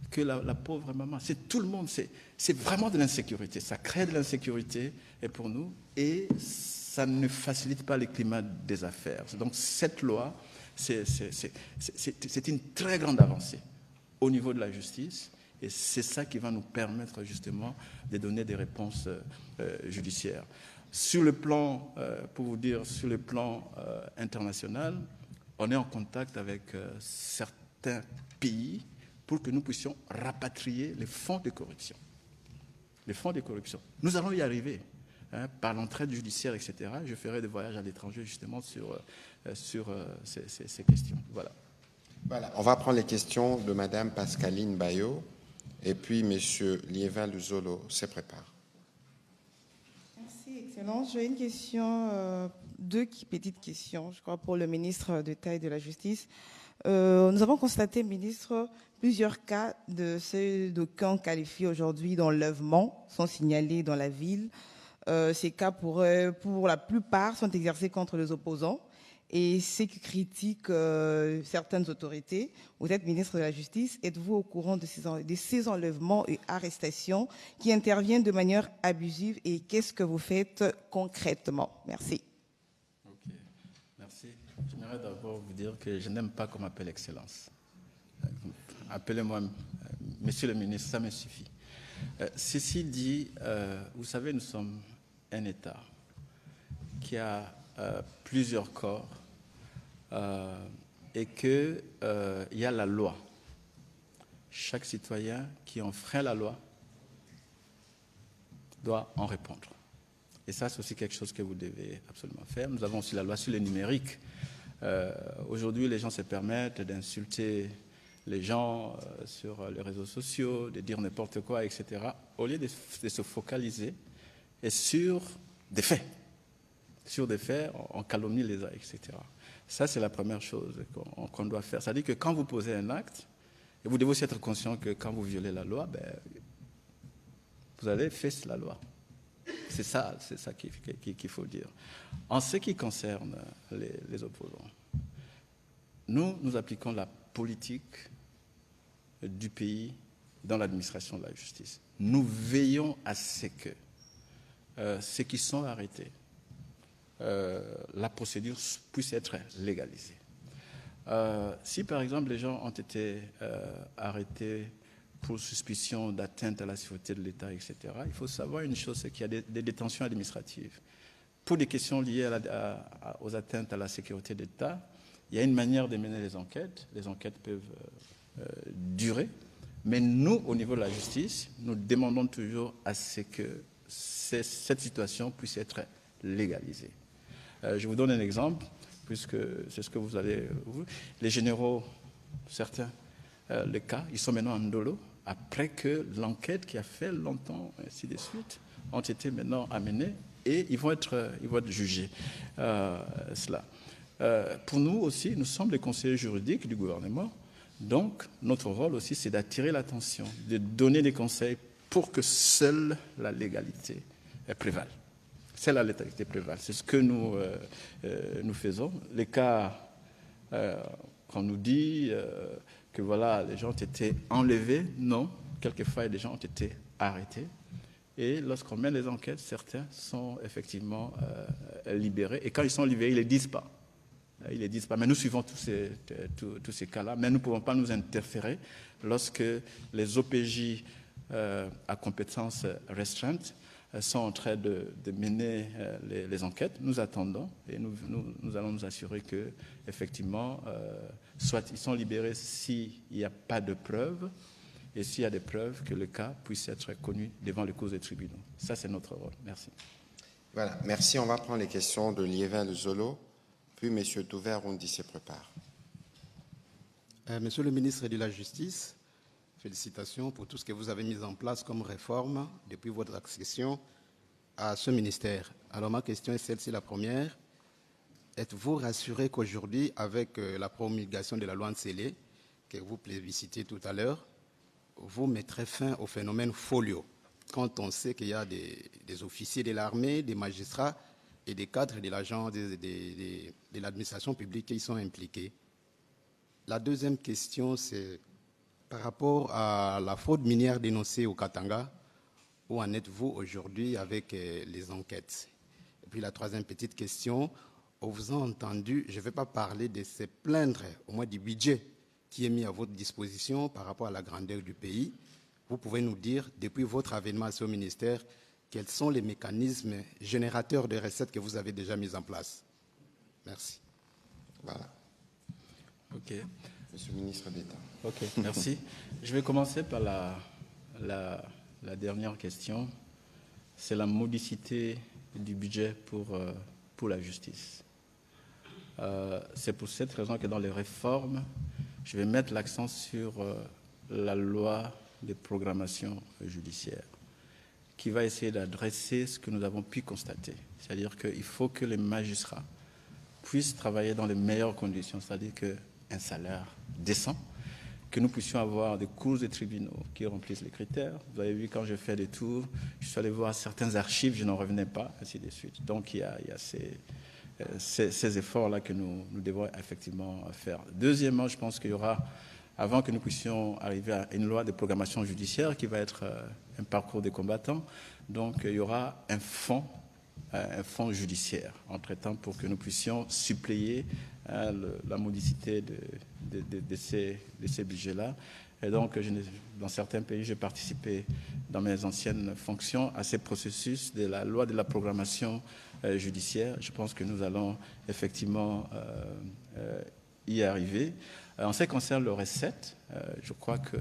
que la pauvre maman. C'est tout le monde, c'est vraiment de l'insécurité. Ça crée de l'insécurité pour nous et ça ne facilite pas le climat des affaires. Donc cette loi, c'est une très grande avancée au niveau de la justice. Et c'est ça qui va nous permettre justement de donner des réponses judiciaires. Sur le plan, pour vous dire, sur le plan international, on est en contact avec certains pays pour que nous puissions rapatrier les fonds de corruption. Les fonds de corruption. Nous allons y arriver par l'entraide judiciaire, etc. Je ferai des voyages à l'étranger justement sur ces questions. Voilà. Voilà. On va prendre les questions de Madame Pascaline Bayo. Et puis, M. Liévin Luzolo se prépare. Merci, Excellence. J'ai une question, deux petites questions, je crois, pour le ministre d'État et de la Justice. Nous avons constaté, ministre, plusieurs cas de ceux d'aucuns qualifiés aujourd'hui d'enlèvement sont signalés dans la ville. Ces cas, pour la plupart, sont exercés contre les opposants. Et ceux qui critiquent certaines autorités, vous êtes ministre de la Justice, êtes-vous au courant de ces enlèvements et arrestations qui interviennent de manière abusive et qu'est-ce que vous faites concrètement? Merci. Ok, merci. J'aimerais d'abord vous dire que je n'aime pas qu'on m'appelle Excellence. Appelez-moi Monsieur le ministre, ça me suffit. Ceci dit, vous savez, nous sommes un État qui a plusieurs corps et qu'il y a la loi. Chaque citoyen qui enfreint la loi doit en répondre. Et ça, c'est aussi quelque chose que vous devez absolument faire. Nous avons aussi la loi sur le numérique. Aujourd'hui, les gens se permettent d'insulter les gens sur les réseaux sociaux, de dire n'importe quoi, etc., au lieu de se focaliser sur des faits. Sur des faits, on calomnie les uns, etc. Ça, c'est la première chose qu'on doit faire. C'est-à-dire que quand vous posez un acte, et vous devez aussi être conscient que quand vous violez la loi, vous allez faire la loi. C'est ça qu'il faut dire. En ce qui concerne les opposants, nous appliquons la politique du pays dans l'administration de la justice. Nous veillons à ce que ceux qui sont arrêtés, la procédure puisse être légalisée. Si par exemple les gens ont été arrêtés pour suspicion d'atteinte à la sûreté de l'État, etc., il faut savoir une chose, c'est qu'il y a des détentions administratives. Pour des questions liées aux atteintes à la sécurité de l'État, il y a une manière de mener les enquêtes. Les enquêtes peuvent durer. Mais nous, au niveau de la justice, nous demandons toujours à ce que cette situation puisse être légalisée. Je vous donne un exemple, puisque c'est ce que vous allez... Les généraux, certains, le cas, ils sont maintenant en dolo, après que l'enquête qui a fait longtemps, ainsi de suite, ont été maintenant amenés et ils vont être jugés. Pour nous aussi, nous sommes les conseillers juridiques du gouvernement, donc notre rôle aussi, c'est d'attirer l'attention, de donner des conseils pour que seule la légalité prévale. C'est la légalité prévale. C'est ce que nous faisons. Les cas qu'on nous dit que voilà, les gens ont été enlevés, non. Quelquefois, des gens ont été arrêtés. Et lorsqu'on mène les enquêtes, certains sont effectivement libérés. Et quand ils sont libérés, ils ne les disent pas. Ils ne les disent pas. Mais nous suivons tous ces cas-là. Mais nous ne pouvons pas nous interférer lorsque les OPJ à compétences restreintes sont en train de mener les enquêtes. Nous attendons et nous allons nous assurer que, effectivement, soit ils sont libérés s'il n'y a pas de preuves, et s'il y a des preuves, que le cas puisse être connu devant les cours des tribunaux. Ça, c'est notre rôle. Merci. Voilà, merci. On va prendre les questions de Liévin Luzolo, puis M. Touver-Rundi se prépare. Monsieur le ministre de la Justice, félicitations pour tout ce que vous avez mis en place comme réforme depuis votre accession à ce ministère. Alors ma question est celle-ci, la première. Êtes-vous rassuré qu'aujourd'hui, avec la promulgation de la loi Nsele, que vous plébiscitez tout à l'heure, vous mettrez fin au phénomène folio, quand on sait qu'il y a des officiers de l'armée, des magistrats et des cadres de l'agent de l'administration publique qui y sont impliqués. La deuxième question, c'est par rapport à la fraude minière dénoncée au Katanga. Où en êtes-vous aujourd'hui avec les enquêtes? Et puis la troisième petite question, en vous ayant entendu, je ne vais pas parler de se plaindre, au moins du budget qui est mis à votre disposition par rapport à la grandeur du pays. Vous pouvez nous dire, depuis votre avènement au ministère, quels sont les mécanismes générateurs de recettes que vous avez déjà mis en place? Merci. Voilà. OK. Monsieur le ministre d'État. OK, merci. Je vais commencer par la dernière question. C'est la modicité du budget pour la justice. C'est pour cette raison que dans les réformes, je vais mettre l'accent sur la loi de programmation judiciaire, qui va essayer d'adresser ce que nous avons pu constater. C'est-à-dire qu'il faut que les magistrats puissent travailler dans les meilleures conditions, c'est-à-dire qu'un salaire décent, que nous puissions avoir des cours et tribunaux qui remplissent les critères. Vous avez vu, quand j'ai fait des tours, je suis allé voir certains archives, je n'en revenais pas, ainsi de suite. Donc il y a ces efforts-là que nous devons effectivement faire. Deuxièmement, je pense qu'il y aura, avant que nous puissions arriver à une loi de programmation judiciaire qui va être un parcours des combattants, donc il y aura un fonds judiciaire entre-temps pour que nous puissions suppléer la modicité de ces budgets-là. Et donc, dans certains pays, j'ai participé dans mes anciennes fonctions à ces processus de la loi de la programmation judiciaire. Je pense que nous allons effectivement y arriver. En ce qui concerne les recettes, je crois que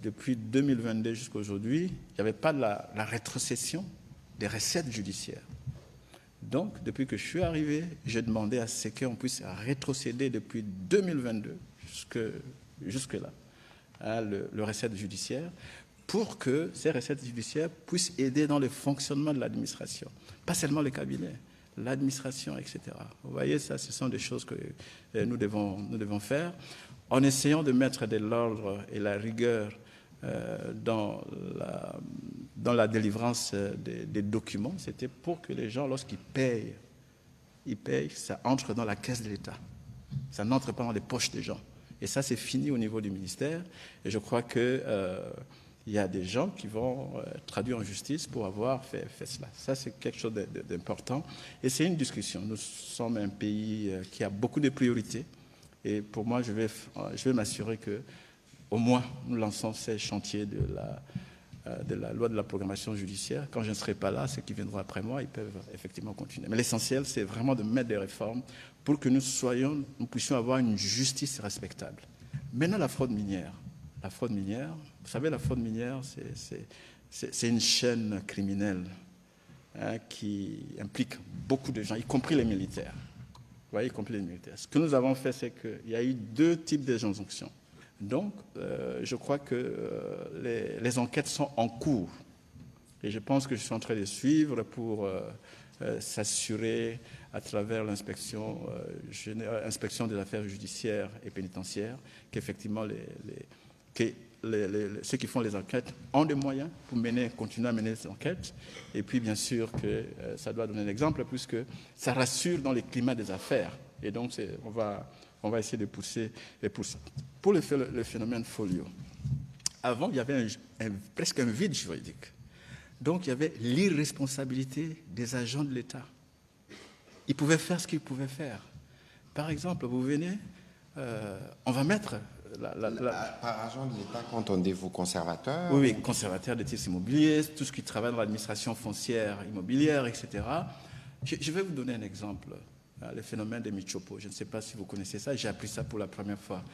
depuis 2022 jusqu'à aujourd'hui, il n'y avait pas de la rétrocession des recettes judiciaires. Donc, depuis que je suis arrivé, j'ai demandé à ce qu'on puisse rétrocéder depuis 2022 jusque-là le recette judiciaire pour que ces recettes judiciaires puissent aider dans le fonctionnement de l'administration. Pas seulement les cabinets, l'administration, etc. Vous voyez, ça, ce sont des choses que nous devons faire en essayant de mettre de l'ordre et la rigueur dans la délivrance des documents. C'était pour que les gens, lorsqu'ils payent, ça entre dans la caisse de l'État. Ça n'entre pas dans les poches des gens. Et ça, c'est fini au niveau du ministère. Et je crois qu'il y a des gens qui vont traduire en justice pour avoir fait cela. Ça, c'est quelque chose d'important. Et c'est une discussion. Nous sommes un pays qui a beaucoup de priorités. Et pour moi, je vais m'assurer que au moins, nous lançons ces chantiers de la loi de la programmation judiciaire. Quand je ne serai pas là, ceux qui viendront après moi, ils peuvent effectivement continuer. Mais l'essentiel, c'est vraiment de mettre des réformes pour que nous puissions avoir une justice respectable. Maintenant, la fraude minière. La fraude minière, vous savez, la fraude minière, c'est une chaîne criminelle qui implique beaucoup de gens, y compris les militaires. Vous voyez, y compris les militaires. Ce que nous avons fait, c'est qu'il y a eu deux types d'injonctions. Donc, je crois que les enquêtes sont en cours. Et je pense que je suis en train de suivre pour s'assurer à travers l'inspection des affaires judiciaires et pénitentiaires qu'effectivement ceux qui font les enquêtes ont des moyens pour continuer à mener les enquêtes. Et puis, bien sûr, que ça doit donner un exemple puisque ça rassure dans le climat des affaires. Et donc, on va essayer de pousser. Pour le phénomène folio, avant, il y avait presque un vide juridique. Donc, il y avait l'irresponsabilité des agents de l'État. Ils pouvaient faire ce qu'ils pouvaient faire. Par exemple, vous venez, on va mettre... Par agent de l'État, qu'entendez-vous, conservateur? Oui, conservateur des titres immobiliers, tout ce qui travaille dans l'administration foncière, immobilière, etc. Je vais vous donner un exemple. Le phénomène des Michopo. Je ne sais pas si vous connaissez ça, j'ai appris ça pour la première fois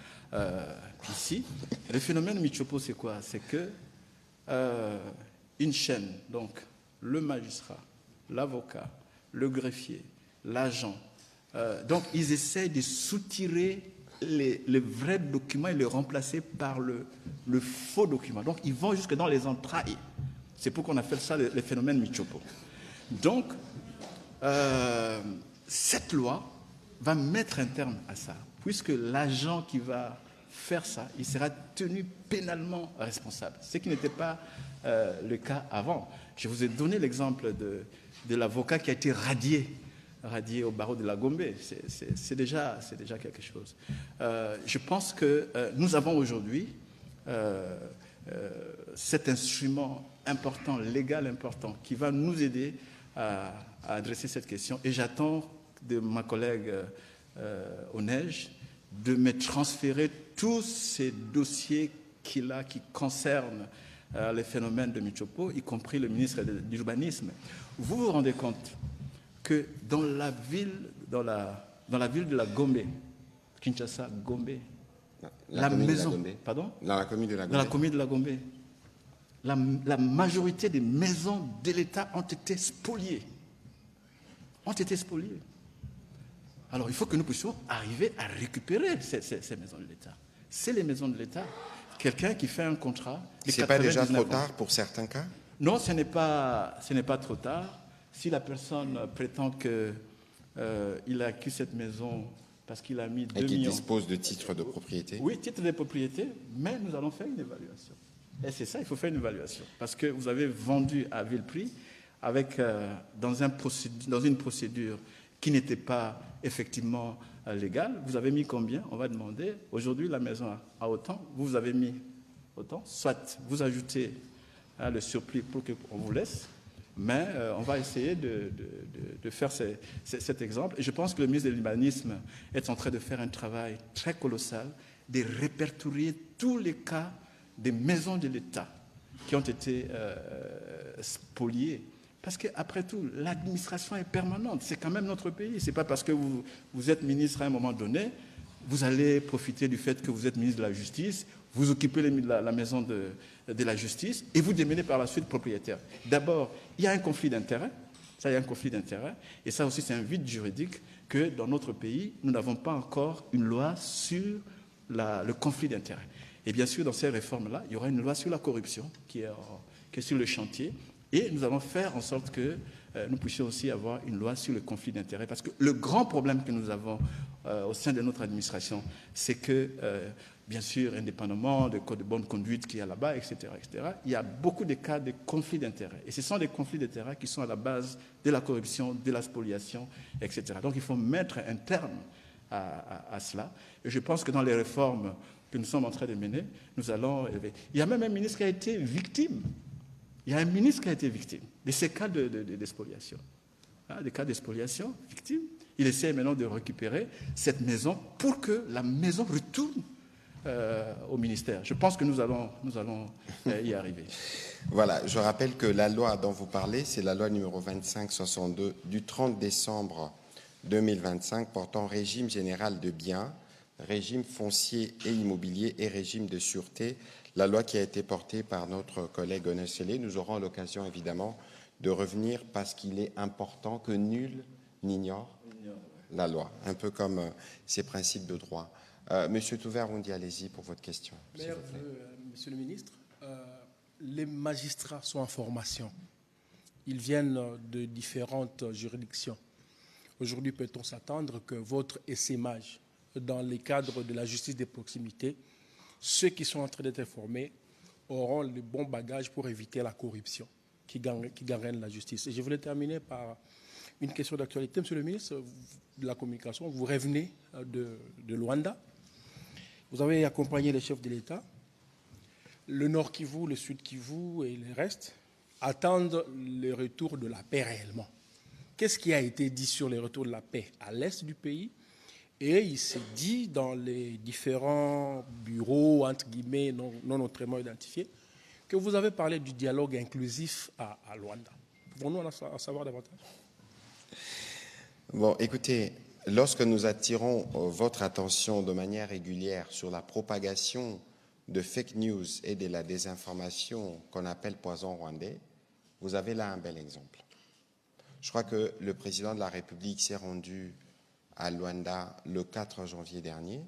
ici. Le phénomène Michopo, c'est quoi? C'est que une chaîne, donc le magistrat, l'avocat, le greffier, l'agent, donc ils essayent de soutirer les vrais documents et les remplacer par le faux document. Donc ils vont jusque dans les entrailles. C'est pourquoi on appelle ça le phénomène Michopo. Donc, cette loi va mettre un terme à ça, puisque l'agent qui va faire ça, il sera tenu pénalement responsable. Ce qui n'était pas le cas avant. Je vous ai donné l'exemple de l'avocat qui a été radié au barreau de la Gombe. C'est déjà quelque chose. Je pense que nous avons aujourd'hui cet instrument important, légal important, qui va nous aider à adresser cette question. Et j'attends de ma collègue Onège de me transférer tous ces dossiers qu'il a qui concernent les phénomènes de Michopo, y compris le ministre de l'Urbanisme. Vous vous rendez compte que dans la ville de la Gombe, Kinshasa, Gombe, la maison, pardon, dans la commune de la Gombe. Dans la commune de la Gombe, la majorité des maisons de l'État ont été spoliées. Alors il faut que nous puissions arriver à récupérer ces maisons de l'État. C'est les maisons de l'État. Quelqu'un qui fait un contrat. C'est pas déjà trop tard pour certains cas? Non, ce n'est pas trop tard. Si la personne prétend qu'il a acquis cette maison parce qu'il a mis 2 millions... Et qu'il dispose de titres de propriété? Oui, titres de propriété, mais nous allons faire une évaluation. Et c'est ça, il faut faire une évaluation. Parce que vous avez vendu à vil prix avec, dans une procédure qui n'était pas effectivement légale. Vous avez mis combien? On va demander. Aujourd'hui, la maison a autant. Vous avez mis autant. Soit vous ajoutez le surplus pour qu'on vous laisse. Mais on va essayer de faire cet exemple. Et je pense que le ministre de l'Urbanisme est en train de faire un travail très colossal, de répertorier tous les cas des maisons de l'État qui ont été spoliées. Parce qu'après tout, l'administration est permanente. C'est quand même notre pays. Ce n'est pas parce que vous êtes ministre à un moment donné, vous allez profiter du fait que vous êtes ministre de la Justice, vous occupez la maison de la justice et vous devenez par la suite propriétaire. D'abord, il y a un conflit d'intérêts. Ça, il y a un conflit d'intérêts. Et ça aussi, c'est un vide juridique que dans notre pays, nous n'avons pas encore une loi sur le conflit d'intérêts. Et bien sûr, dans ces réformes-là, il y aura une loi sur la corruption qui est sur le chantier. Et nous allons faire en sorte que nous puissions aussi avoir une loi sur le conflit d'intérêts. Parce que le grand problème que nous avons au sein de notre administration, c'est que, bien sûr, indépendamment du code de bonne conduite qu'il y a là-bas, etc., il y a beaucoup de cas de conflits d'intérêts. Et ce sont des conflits d'intérêts qui sont à la base de la corruption, de la spoliation, etc. Donc il faut mettre un terme à cela. Et je pense que dans les réformes que nous sommes en train de mener, nous allons élever. Il y a même un ministre qui a été victime. Il y a un ministre qui a été victime de ces cas de spoliation. Des cas de spoliation, victime. Il essaie maintenant de récupérer cette maison pour que la maison retourne au ministère. Je pense que nous allons y arriver. Voilà, je rappelle que la loi dont vous parlez, c'est la loi numéro 2562 du 30 décembre 2025 portant régime général de biens, régime foncier et immobilier et régime de sûreté. La loi qui a été portée par notre collègue Onège Sélé. Nous aurons l'occasion évidemment de revenir parce qu'il est important que nul n'ignore la loi, un peu comme ces principes de droit. Monsieur Touver-Oundi, allez-y pour votre question. Monsieur le ministre, les magistrats sont en formation. Ils viennent de différentes juridictions. Aujourd'hui, peut-on s'attendre que votre essaimage dans les cadres de la justice des proximités, ceux qui sont en train d'être formés auront le bon bagage pour éviter la corruption qui gangrène la justice. Et je voulais terminer par une question d'actualité. Monsieur le ministre de la Communication, vous revenez de Luanda. Vous avez accompagné les chefs de l'État. Le Nord Kivu, le Sud Kivu et le reste attendent le retour de la paix réellement. Qu'est-ce qui a été dit sur le retour de la paix à l'est du pays? Et il s'est dit dans les différents bureaux, entre guillemets, non autrement identifiés, que vous avez parlé du dialogue inclusif à Luanda. Pouvons-nous en savoir davantage? Bon, écoutez, lorsque nous attirons votre attention de manière régulière sur la propagation de fake news et de la désinformation qu'on appelle poison rwandais, vous avez là un bel exemple. Je crois que le président de la République s'est rendu à Luanda le 4 janvier dernier.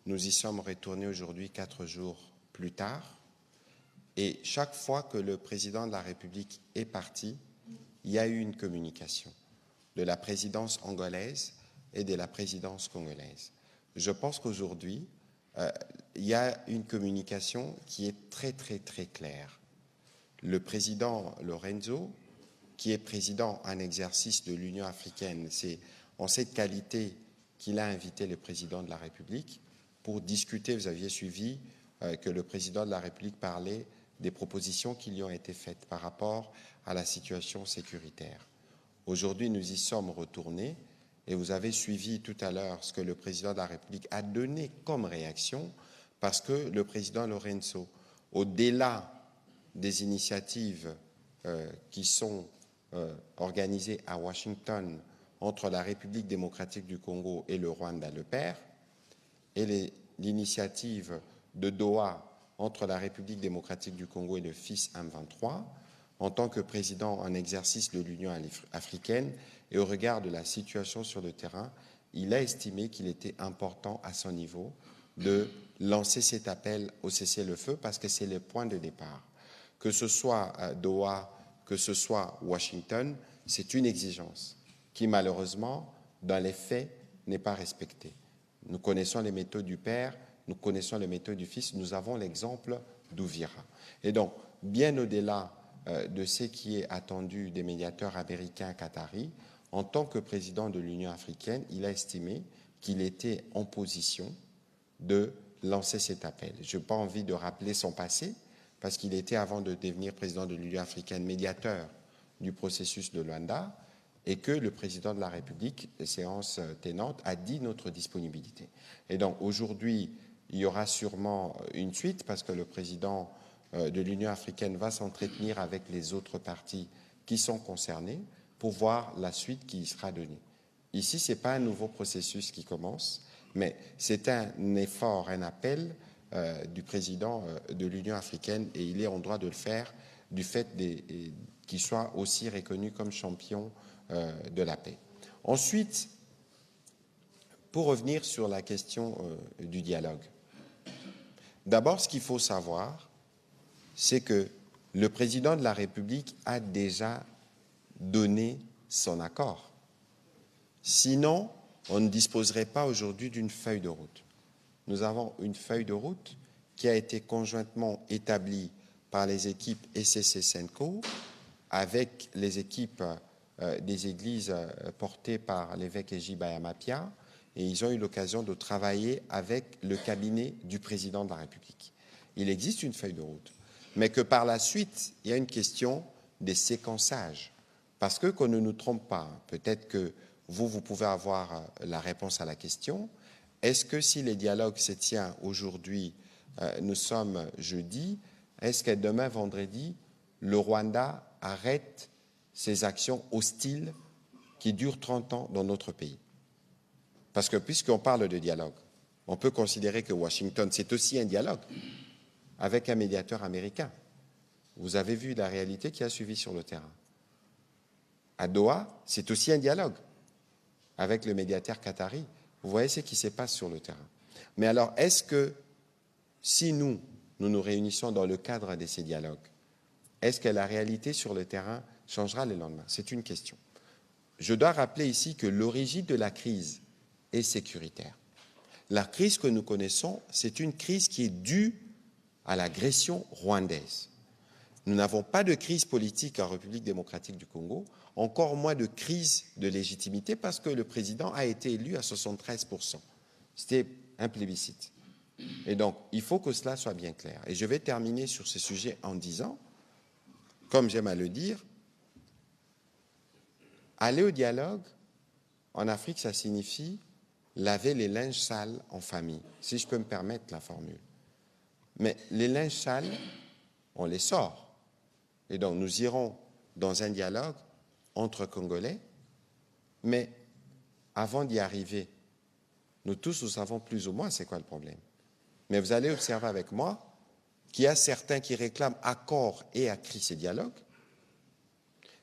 Nous y sommes retournés aujourd'hui 4 jours plus tard. Et chaque fois que le président de la République est parti, il y a eu une communication de la présidence angolaise et de la présidence congolaise. Je pense qu'aujourd'hui, il y a une communication qui est très, très, très claire. le président Lorenzo, qui est président en exercice de l'Union africaine, c'est en cette qualité qu'il a invité le président de la République pour discuter. Vous aviez suivi que le président de la République parlait des propositions qui lui ont été faites par rapport à la situation sécuritaire. Aujourd'hui, nous y sommes retournés et vous avez suivi tout à l'heure ce que le président de la République a donné comme réaction, parce que le président Lorenzo, au-delà des initiatives qui sont organisées à Washington entre la République démocratique du Congo et le Rwanda, le père, et l'initiative de Doha entre la République démocratique du Congo et le fils M23, en tant que président en exercice de l'Union africaine et au regard de la situation sur le terrain, il a estimé qu'il était important à son niveau de lancer cet appel au cessez-le-feu parce que c'est le point de départ. Que ce soit Doha, que ce soit Washington, c'est une exigence qui malheureusement, dans les faits, n'est pas respectée. Nous connaissons les méthodes du père, nous connaissons les méthodes du fils, nous avons l'exemple d'Ouvira. Et donc, bien au-delà de ce qui est attendu des médiateurs américains qataris, en tant que président de l'Union africaine, il a estimé qu'il était en position de lancer cet appel. Je n'ai pas envie de rappeler son passé, parce qu'il était, avant de devenir président de l'Union africaine, médiateur du processus de Luanda, et que le président de la République, séance tenante, a dit notre disponibilité. Et donc aujourd'hui, il y aura sûrement une suite, parce que le président de l'Union africaine va s'entretenir avec les autres partis qui sont concernés pour voir la suite qui y sera donnée. Ici, ce n'est pas un nouveau processus qui commence, mais c'est un effort, un appel du président de l'Union africaine, et il est en droit de le faire du fait qu'il soit aussi reconnu comme champion de la paix. Ensuite, pour revenir sur la question du dialogue, d'abord, ce qu'il faut savoir, c'est que le président de la République a déjà donné son accord. Sinon, on ne disposerait pas aujourd'hui d'une feuille de route. Nous avons une feuille de route qui a été conjointement établie par les équipes ECC-SENCO avec les équipes des églises portées par l'évêque Eji Bayamapia, et ils ont eu l'occasion de travailler avec le cabinet du président de la République. Il existe une feuille de route, mais que par la suite, il y a une question des séquençages. Parce que, qu'on ne nous trompe pas, peut-être que vous pouvez avoir la réponse à la question, est-ce que si les dialogues se tiennent aujourd'hui, nous sommes jeudi, est-ce que demain, vendredi, le Rwanda arrête ses actions hostiles qui durent 30 ans dans notre pays? Parce que puisqu'on parle de dialogue, on peut considérer que Washington, c'est aussi un dialogue avec un médiateur américain. Vous avez vu la réalité qui a suivi sur le terrain. À Doha, c'est aussi un dialogue avec le médiateur qatari. Vous voyez ce qui se passe sur le terrain. Mais alors, est-ce que si nous nous réunissons dans le cadre de ces dialogues, est-ce que la réalité sur le terrain changera le lendemain? C'est une question. Je dois rappeler ici que l'origine de la crise est sécuritaire. La crise que nous connaissons, c'est une crise qui est due à l'agression rwandaise. Nous n'avons pas de crise politique en République démocratique du Congo, encore moins de crise de légitimité, parce que le président a été élu à 73%. C'était un plébiscite. Et donc, il faut que cela soit bien clair. Et je vais terminer sur ce sujet en disant, comme j'aime à le dire, aller au dialogue, en Afrique, ça signifie laver les linges sales en famille, si je peux me permettre la formule. Mais les linges sales, on les sort. Et donc, nous irons dans un dialogue entre Congolais, mais avant d'y arriver, nous tous, nous savons plus ou moins c'est quoi le problème. Mais vous allez observer avec moi qu'il y a certains qui réclament à corps et à cri ces dialogues,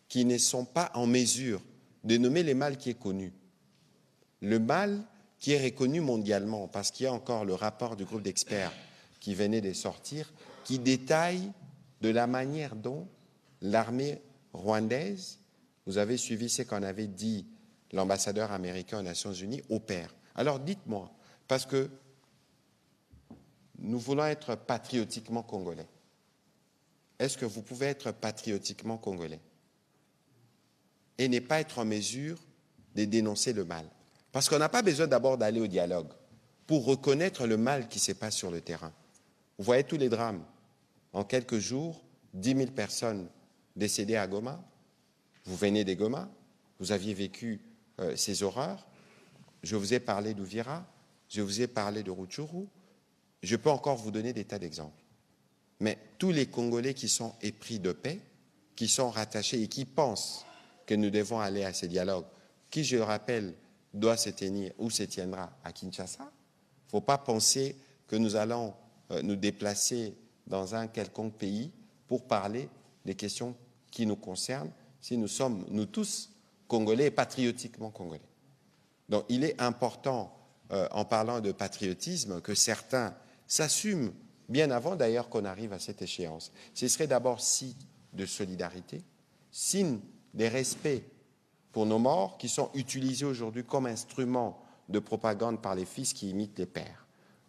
qui ne sont pas en mesure de nommer le mal qui est connu. Le mal qui est reconnu mondialement, parce qu'il y a encore le rapport du groupe d'experts qui venait de sortir, qui détaille de la manière dont l'armée rwandaise, vous avez suivi ce qu'en avait dit l'ambassadeur américain aux Nations Unies, opère. Alors dites-moi, parce que nous voulons être patriotiquement congolais, est-ce que vous pouvez être patriotiquement congolais et ne pas être en mesure de dénoncer le mal? Parce qu'on n'a pas besoin d'abord d'aller au dialogue pour reconnaître le mal qui se passe sur le terrain. Vous voyez tous les drames. En quelques jours, 10 000 personnes décédées à Goma. Vous venez de Goma, vous aviez vécu ces horreurs. Je vous ai parlé d'Uvira, je vous ai parlé de Rutshuru. Je peux encore vous donner des tas d'exemples. Mais tous les Congolais qui sont épris de paix, qui sont rattachés et qui pensent que nous devons aller à ces dialogues, qui, je le rappelle, doit se tenir ou se tiendra à Kinshasa, il ne faut pas penser que nous allons nous déplacer dans un quelconque pays pour parler des questions qui nous concernent, si nous sommes, nous tous, Congolais et patriotiquement Congolais. Donc il est important, en parlant de patriotisme, que certains s'assument, bien avant d'ailleurs qu'on arrive à cette échéance. Ce serait d'abord signe de solidarité, signe de respect pour nos morts qui sont utilisés aujourd'hui comme instrument de propagande par les fils qui imitent les pères.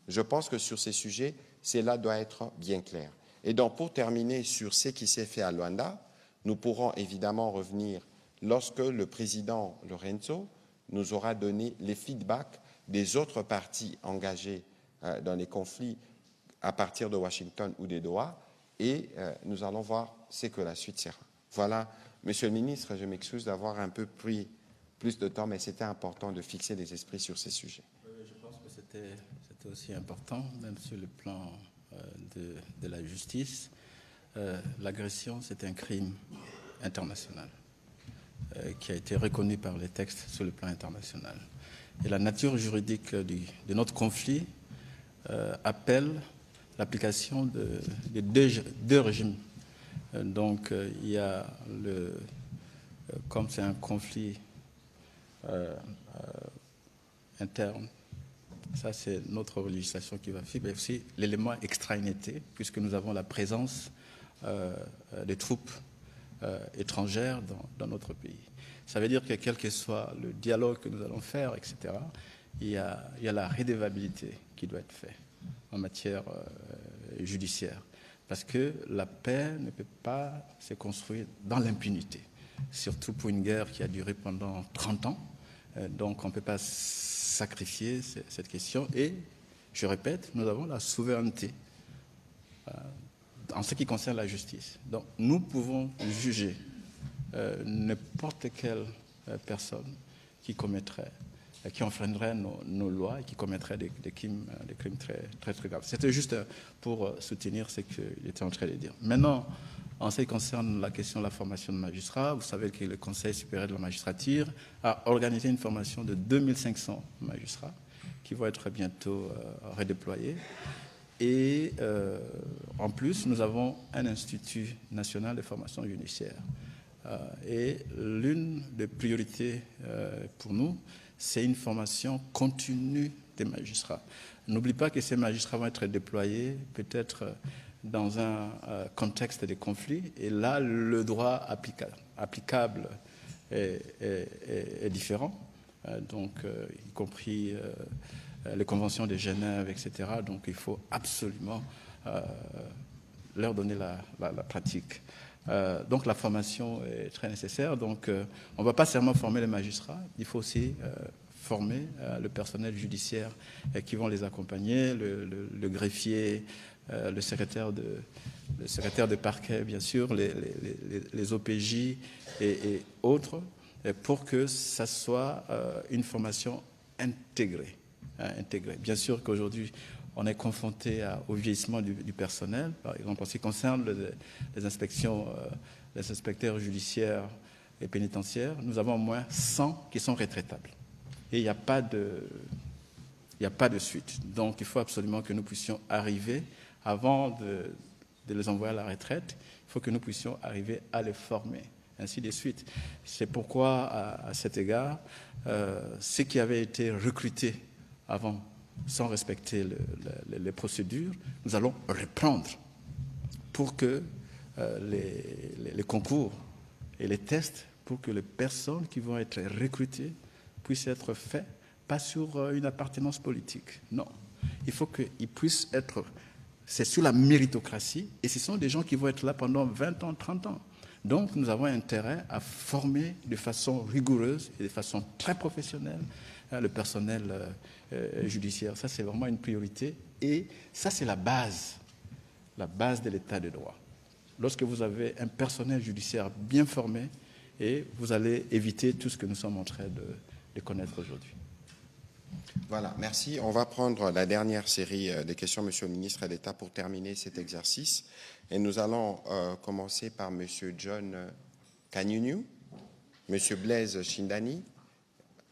Je pense que sur ces sujets, cela doit être bien clair. Et donc, pour terminer sur ce qui s'est fait à Luanda, nous pourrons évidemment revenir lorsque le président Lorenzo nous aura donné les feedbacks des autres parties engagées dans les conflits à partir de Washington ou des Doha, et nous allons voir ce que la suite sera. Voilà, Monsieur le ministre, je m'excuse d'avoir un peu pris plus de temps, mais c'était important de fixer les esprits sur ces sujets. Je pense que c'était aussi important, même sur le plan de la justice. L'agression, c'est un crime international qui a été reconnu par les textes sur le plan international. Et la nature juridique de notre conflit appelle l'application de deux régimes. Donc, il y a comme c'est un conflit interne, ça c'est notre législation qui va faire, mais aussi l'élément extranéité, puisque nous avons la présence des troupes étrangères dans notre pays. Ça veut dire que quel que soit le dialogue que nous allons faire, etc., il y a la redevabilité qui doit être faite en matière judiciaire. Parce que la paix ne peut pas se construire dans l'impunité, surtout pour une guerre qui a duré pendant 30 ans. Donc on ne peut pas sacrifier cette question. Et, je répète, nous avons la souveraineté en ce qui concerne la justice. Donc nous pouvons juger n'importe quelle personne qui commettrait, qui enfreindrait nos lois et qui commettrait des crimes très, très, très graves. C'était juste pour soutenir ce qu'il était en train de dire. Maintenant, en ce qui concerne la question de la formation de magistrats, vous savez que le Conseil supérieur de la magistrature a organisé une formation de 2500 magistrats qui vont être bientôt redéployés. Et en plus, nous avons un institut national de formation judiciaire. Et l'une des priorités pour nous, c'est une formation continue des magistrats. N'oublie pas que ces magistrats vont être déployés peut-être dans un contexte de conflit, et là, le droit applicable est différent, donc y compris les conventions de Genève, etc. Donc il faut absolument leur donner la pratique. Donc la formation est très nécessaire. Donc on ne va pas seulement former les magistrats, il faut aussi former le personnel judiciaire qui vont les accompagner, le greffier, le secrétaire de parquet, bien sûr, les OPJ et autres, pour que ça soit une formation intégrée. Bien sûr qu'aujourd'hui, on est confronté au vieillissement du personnel. Par exemple, en ce qui concerne les inspections, les inspecteurs judiciaires et pénitentiaires, nous avons au moins 100 qui sont retraitables. Et il n'y a pas de suite. Donc, il faut absolument que nous puissions arriver, avant de les envoyer à la retraite, il faut que nous puissions arriver à les former, ainsi de suite. C'est pourquoi, à cet égard, ceux qui avaient été recrutés avant, sans respecter les procédures, nous allons reprendre pour que les concours et les tests, pour que les personnes qui vont être recrutées puissent être faits, pas sur une appartenance politique. Non, il faut qu'ils puissent être c'est sur la méritocratie, et ce sont des gens qui vont être là pendant 20 ans, 30 ans. Donc, nous avons intérêt à former de façon rigoureuse et de façon très professionnelle le personnel judiciaire. Ça, c'est vraiment une priorité. Et ça, c'est la base de l'état de droit. Lorsque vous avez un personnel judiciaire bien formé, et vous allez éviter tout ce que nous sommes en train de connaître aujourd'hui. Voilà, merci. On va prendre la dernière série de questions, Monsieur le ministre d'État, pour terminer cet exercice. Et nous allons commencer par Monsieur John Kanyunyu, Monsieur Blaise Shindani,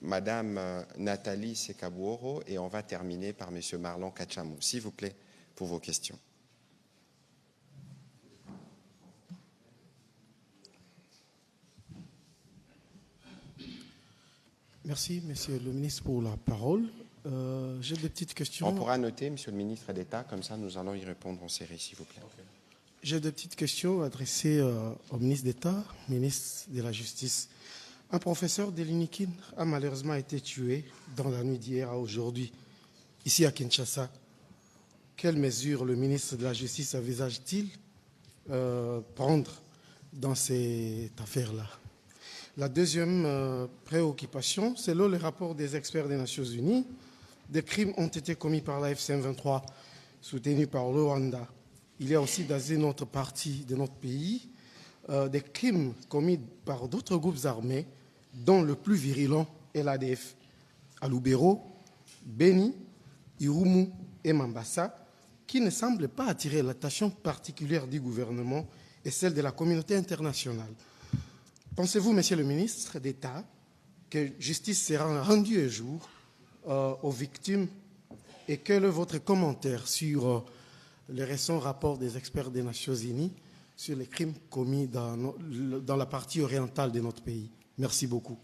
Madame Nathalie Sekabouoro, et on va terminer par Monsieur Marlon Kachamou. S'il vous plaît, pour vos questions. Merci, Monsieur le ministre, pour la parole. J'ai des petites questions. On pourra noter, Monsieur le ministre d'État, comme ça nous allons y répondre en série, s'il vous plaît. Okay. J'ai des petites questions adressées au ministre d'État, ministre de la Justice. Un professeur de l'UNIKIN a malheureusement été tué dans la nuit d'hier à aujourd'hui, ici à Kinshasa. Quelles mesures le ministre de la Justice envisage-t-il prendre dans cette affaire-là? La deuxième préoccupation, selon le rapport des experts des Nations Unies, des crimes ont été commis par la FC-23, soutenue par le Rwanda. Il y a aussi dans une autre partie de notre pays des crimes commis par d'autres groupes armés, dont le plus virulent est l'ADF. À Lubero, Beni, Irumu et Mambasa, qui ne semblent pas attirer l'attention particulière du gouvernement et celle de la communauté internationale. Pensez-vous, Monsieur le ministre d'État, que justice sera rendue un jour aux victimes, et quel est votre commentaire sur les récents rapports des experts des Nations Unies sur les crimes commis dans la partie orientale de notre pays? Merci beaucoup.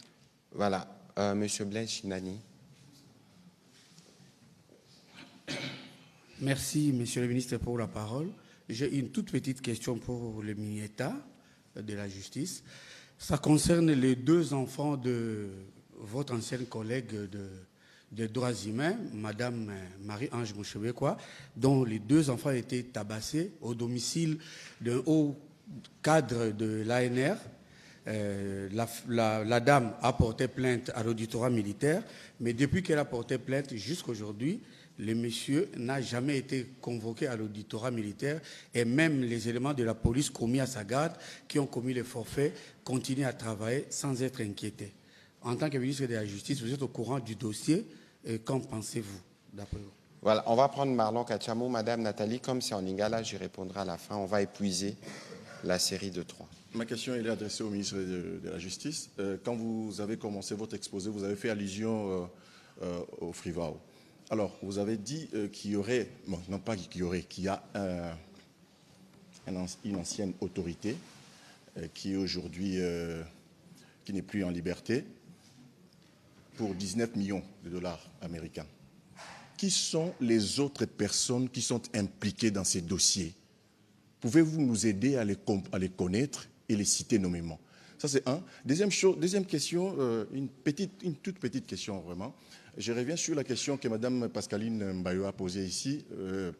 Voilà. Monsieur Blaise Shindani. Merci, Monsieur le ministre, pour la parole. J'ai une toute petite question pour le ministre de la Justice. Ça concerne les deux enfants de votre ancienne collègue des droits humains, Madame Marie-Ange Mouchebekwa, dont les deux enfants étaient tabassés au domicile d'un haut cadre de l'ANR. La dame a porté plainte à l'auditorat militaire, mais depuis qu'elle a porté plainte jusqu'à aujourd'hui, le monsieur n'a jamais été convoqué à l'auditorat militaire, et même les éléments de la police commis à sa garde, qui ont commis les forfaits, continuent à travailler sans être inquiétés. En tant que ministre de la Justice, vous êtes au courant du dossier, et qu'en pensez-vous, d'après vous? Voilà, on va prendre Marlon Kachamou. Madame Nathalie, comme c'est en lingala, j'y répondrai à la fin. On va épuiser la série de 3. Ma question elle est adressée au ministre de la Justice. Quand vous avez commencé votre exposé, vous avez fait allusion au Frivao. Alors, vous avez dit qu'il y aurait, bon, non pas qu'il y aurait, qu'il y a une ancienne autorité qui est aujourd'hui, qui n'est plus en liberté, pour 19 millions de dollars américains. Qui sont les autres personnes qui sont impliquées dans ces dossiers? Pouvez-vous nous aider à les connaître et les citer nommément? Ça, c'est un. Deuxième question, une toute petite question, vraiment. Je reviens sur la question que Mme Pascaline Mbayo a posée ici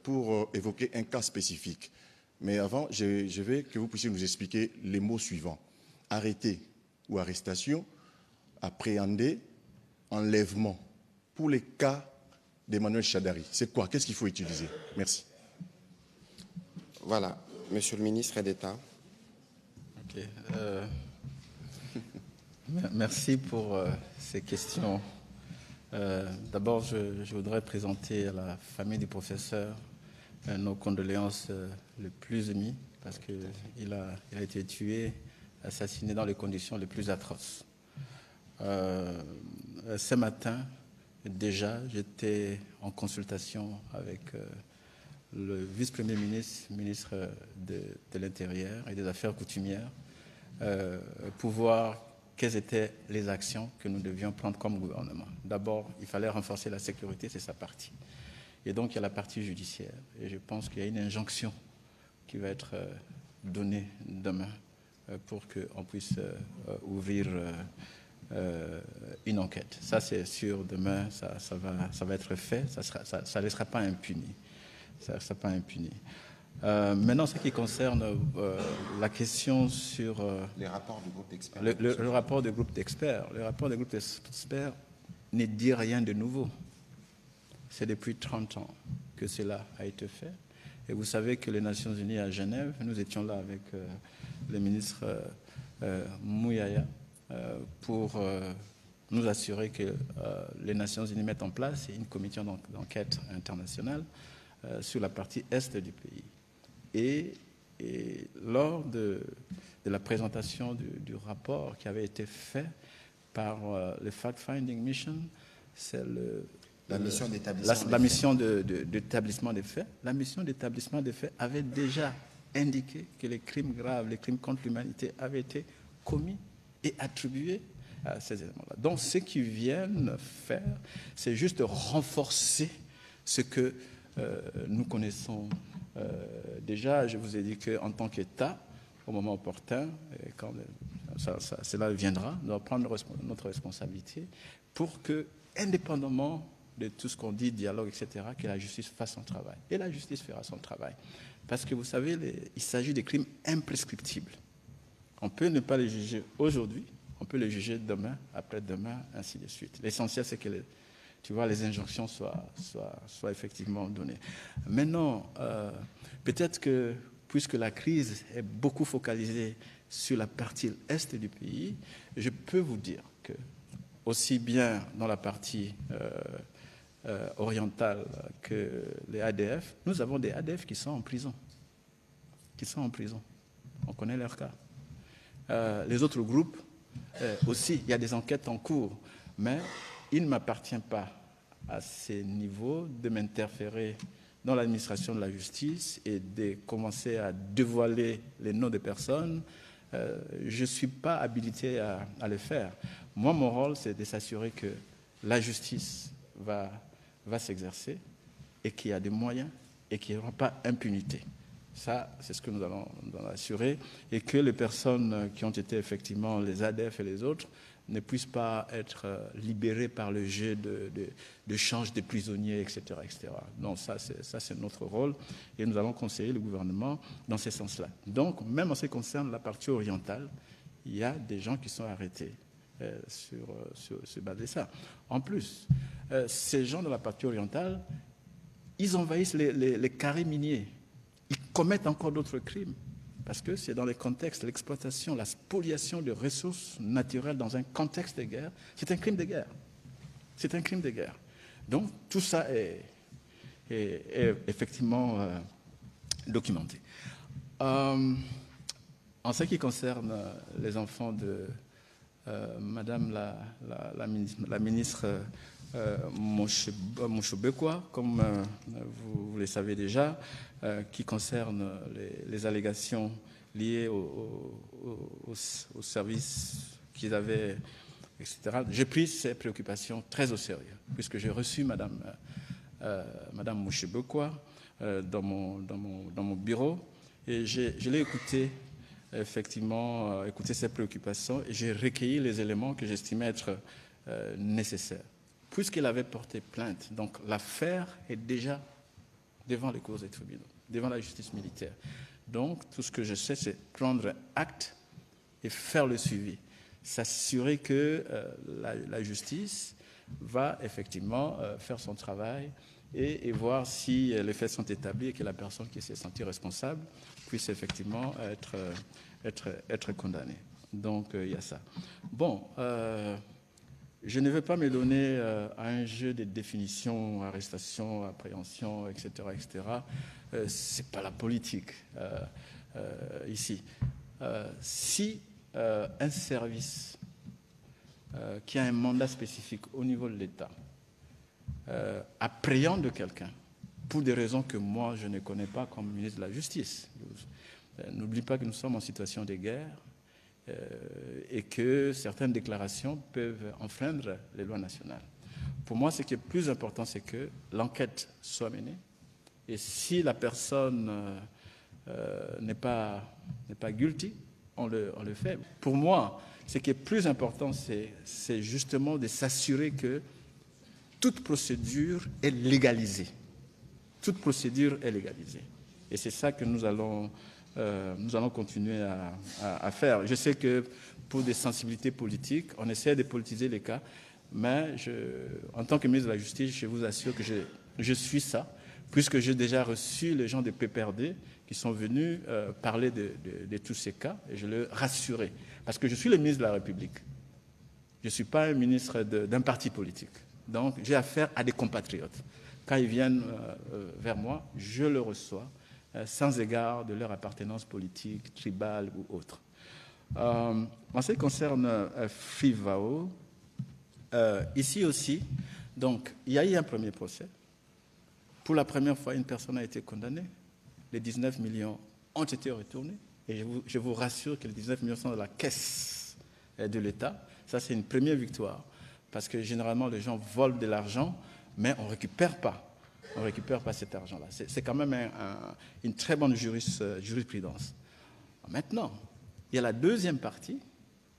pour évoquer un cas spécifique. Mais avant, je veux que vous puissiez nous expliquer les mots suivants. Arrêté ou arrestation, appréhender, enlèvement. Pour les cas d'Emmanuel Shadari, c'est quoi? Qu'est-ce qu'il faut utiliser? Merci. Voilà. Monsieur le ministre d'État. Ok. Merci pour ces questions. D'abord, je voudrais présenter à la famille du professeur nos condoléances les plus émues, parce qu'il a été tué, assassiné dans les conditions les plus atroces. Ce matin, déjà, j'étais en consultation avec le vice-premier ministre, ministre de l'Intérieur et des Affaires coutumières, pour voir quelles étaient les actions que nous devions prendre comme gouvernement. D'abord, il fallait renforcer la sécurité, c'est sa partie. Et donc, il y a la partie judiciaire. Et je pense qu'il y a une injonction qui va être donnée demain pour qu'on puisse ouvrir une enquête. Ça, c'est sûr, demain, ça va être fait, ça ne laissera pas impuni. Ça ne sera pas impuni. Maintenant, ce qui concerne la question sur... les rapports du groupe d'experts. Le rapport du groupe d'experts. Le rapport du groupe d'experts ne dit rien de nouveau. C'est depuis 30 ans que cela a été fait. Et vous savez que les Nations Unies à Genève, nous étions là avec le ministre Mouyaya pour nous assurer que les Nations Unies mettent en place une commission d'enquête internationale sur la partie est du pays. Et lors de la présentation du rapport qui avait été fait par le Fact-Finding Mission, c'est la mission d'établissement des faits. La mission d'établissement des faits avait déjà indiqué que les crimes graves, les crimes contre l'humanité avaient été commis et attribués à ces éléments-là. Donc, ce qu'ils viennent faire, c'est juste renforcer ce que nous connaissons déjà. Je vous ai dit qu'en tant qu'État, au moment opportun, et quand cela viendra, nous allons prendre notre responsabilité pour que, indépendamment de tout ce qu'on dit, dialogue, etc., que la justice fasse son travail. Et la justice fera son travail. Parce que vous savez, il s'agit de crimes imprescriptibles. On peut ne pas les juger aujourd'hui, on peut les juger demain, après-demain, ainsi de suite. L'essentiel, c'est que les injonctions soient effectivement données. Maintenant, peut-être que, puisque la crise est beaucoup focalisée sur la partie est du pays, je peux vous dire que, aussi bien dans la partie orientale que les ADF, nous avons des ADF qui sont en prison. On connaît leur cas. Les autres groupes, aussi, il y a des enquêtes en cours, mais il ne m'appartient pas à ces niveaux de m'interférer dans l'administration de la justice et de commencer à dévoiler les noms des personnes. Je ne suis pas habilité à le faire. Moi, mon rôle, c'est de s'assurer que la justice va s'exercer et qu'il y a des moyens et qu'il n'y aura pas impunité. Ça, c'est ce que nous allons assurer, et que les personnes qui ont été effectivement les ADF et les autres ne puissent pas être libérées par le jeu de change des prisonniers, etc., etc. Donc ça, c'est notre rôle, et nous allons conseiller le gouvernement dans ce sens-là. Donc, même en ce qui concerne la partie orientale, il y a des gens qui sont arrêtés sur base de ça. En plus, ces gens de la partie orientale, ils envahissent les carrés miniers. Ils commettent encore d'autres crimes, parce que c'est dans les contextes, l'exploitation, la spoliation de ressources naturelles dans un contexte de guerre, c'est un crime de guerre. C'est un crime de guerre. Donc, tout ça est effectivement documenté. En ce qui concerne les enfants de Madame la ministre Moshobekwa, comme vous le savez déjà, qui concerne les allégations liées au service qu'ils avaient, etc. J'ai pris ces préoccupations très au sérieux, puisque j'ai reçu Madame Moshobekwa dans mon bureau, et je l'ai écouté, effectivement, écouter ses préoccupations, et j'ai recueilli les éléments que j'estimais être nécessaires. Puisqu'il avait porté plainte, donc l'affaire est déjà devant les cours des tribunaux, devant la justice militaire. Donc, tout ce que je sais, c'est prendre acte et faire le suivi. S'assurer que la justice va effectivement faire son travail et voir si les faits sont établis et que la personne qui s'est sentie responsable puisse effectivement être condamnée. Donc, il y a ça. Bon, je ne veux pas me donner à un jeu de définition, arrestation, appréhension, etc., etc. Ce n'est pas la politique ici. Si un service qui a un mandat spécifique au niveau de l'État appréhende quelqu'un pour des raisons que moi je ne connais pas comme ministre de la Justice, n'oublie pas que nous sommes en situation de guerre, et que certaines déclarations peuvent enfreindre les lois nationales. Pour moi, ce qui est plus important, c'est que l'enquête soit menée, et si la personne n'est pas guilty, on le fait. Pour moi, ce qui est plus important, c'est justement de s'assurer que toute procédure est légalisée. toute procédure est légalisée. Et c'est ça que nous allons continuer à faire. Je sais que pour des sensibilités politiques, on essaie de politiser les cas, mais en tant que ministre de la Justice, je vous assure que je suis ça, puisque j'ai déjà reçu les gens de PPRD qui sont venus parler de tous ces cas, et je les rassurais. Parce que je suis le ministre de la République. Je ne suis pas un ministre d'un parti politique. Donc, j'ai affaire à des compatriotes. Quand ils viennent vers moi, je le reçois, sans égard de leur appartenance politique, tribale ou autre. En ce qui concerne Frivao, ici aussi, donc, il y a eu un premier procès. Pour la première fois, une personne a été condamnée. Les 19 millions ont été retournés. Et je vous rassure que les 19 millions sont dans la caisse de l'État. Ça, c'est une première victoire. Parce que généralement, les gens volent de l'argent, mais on ne récupère pas. On ne récupère pas cet argent-là. C'est quand même une très bonne jurisprudence. Maintenant, il y a la deuxième partie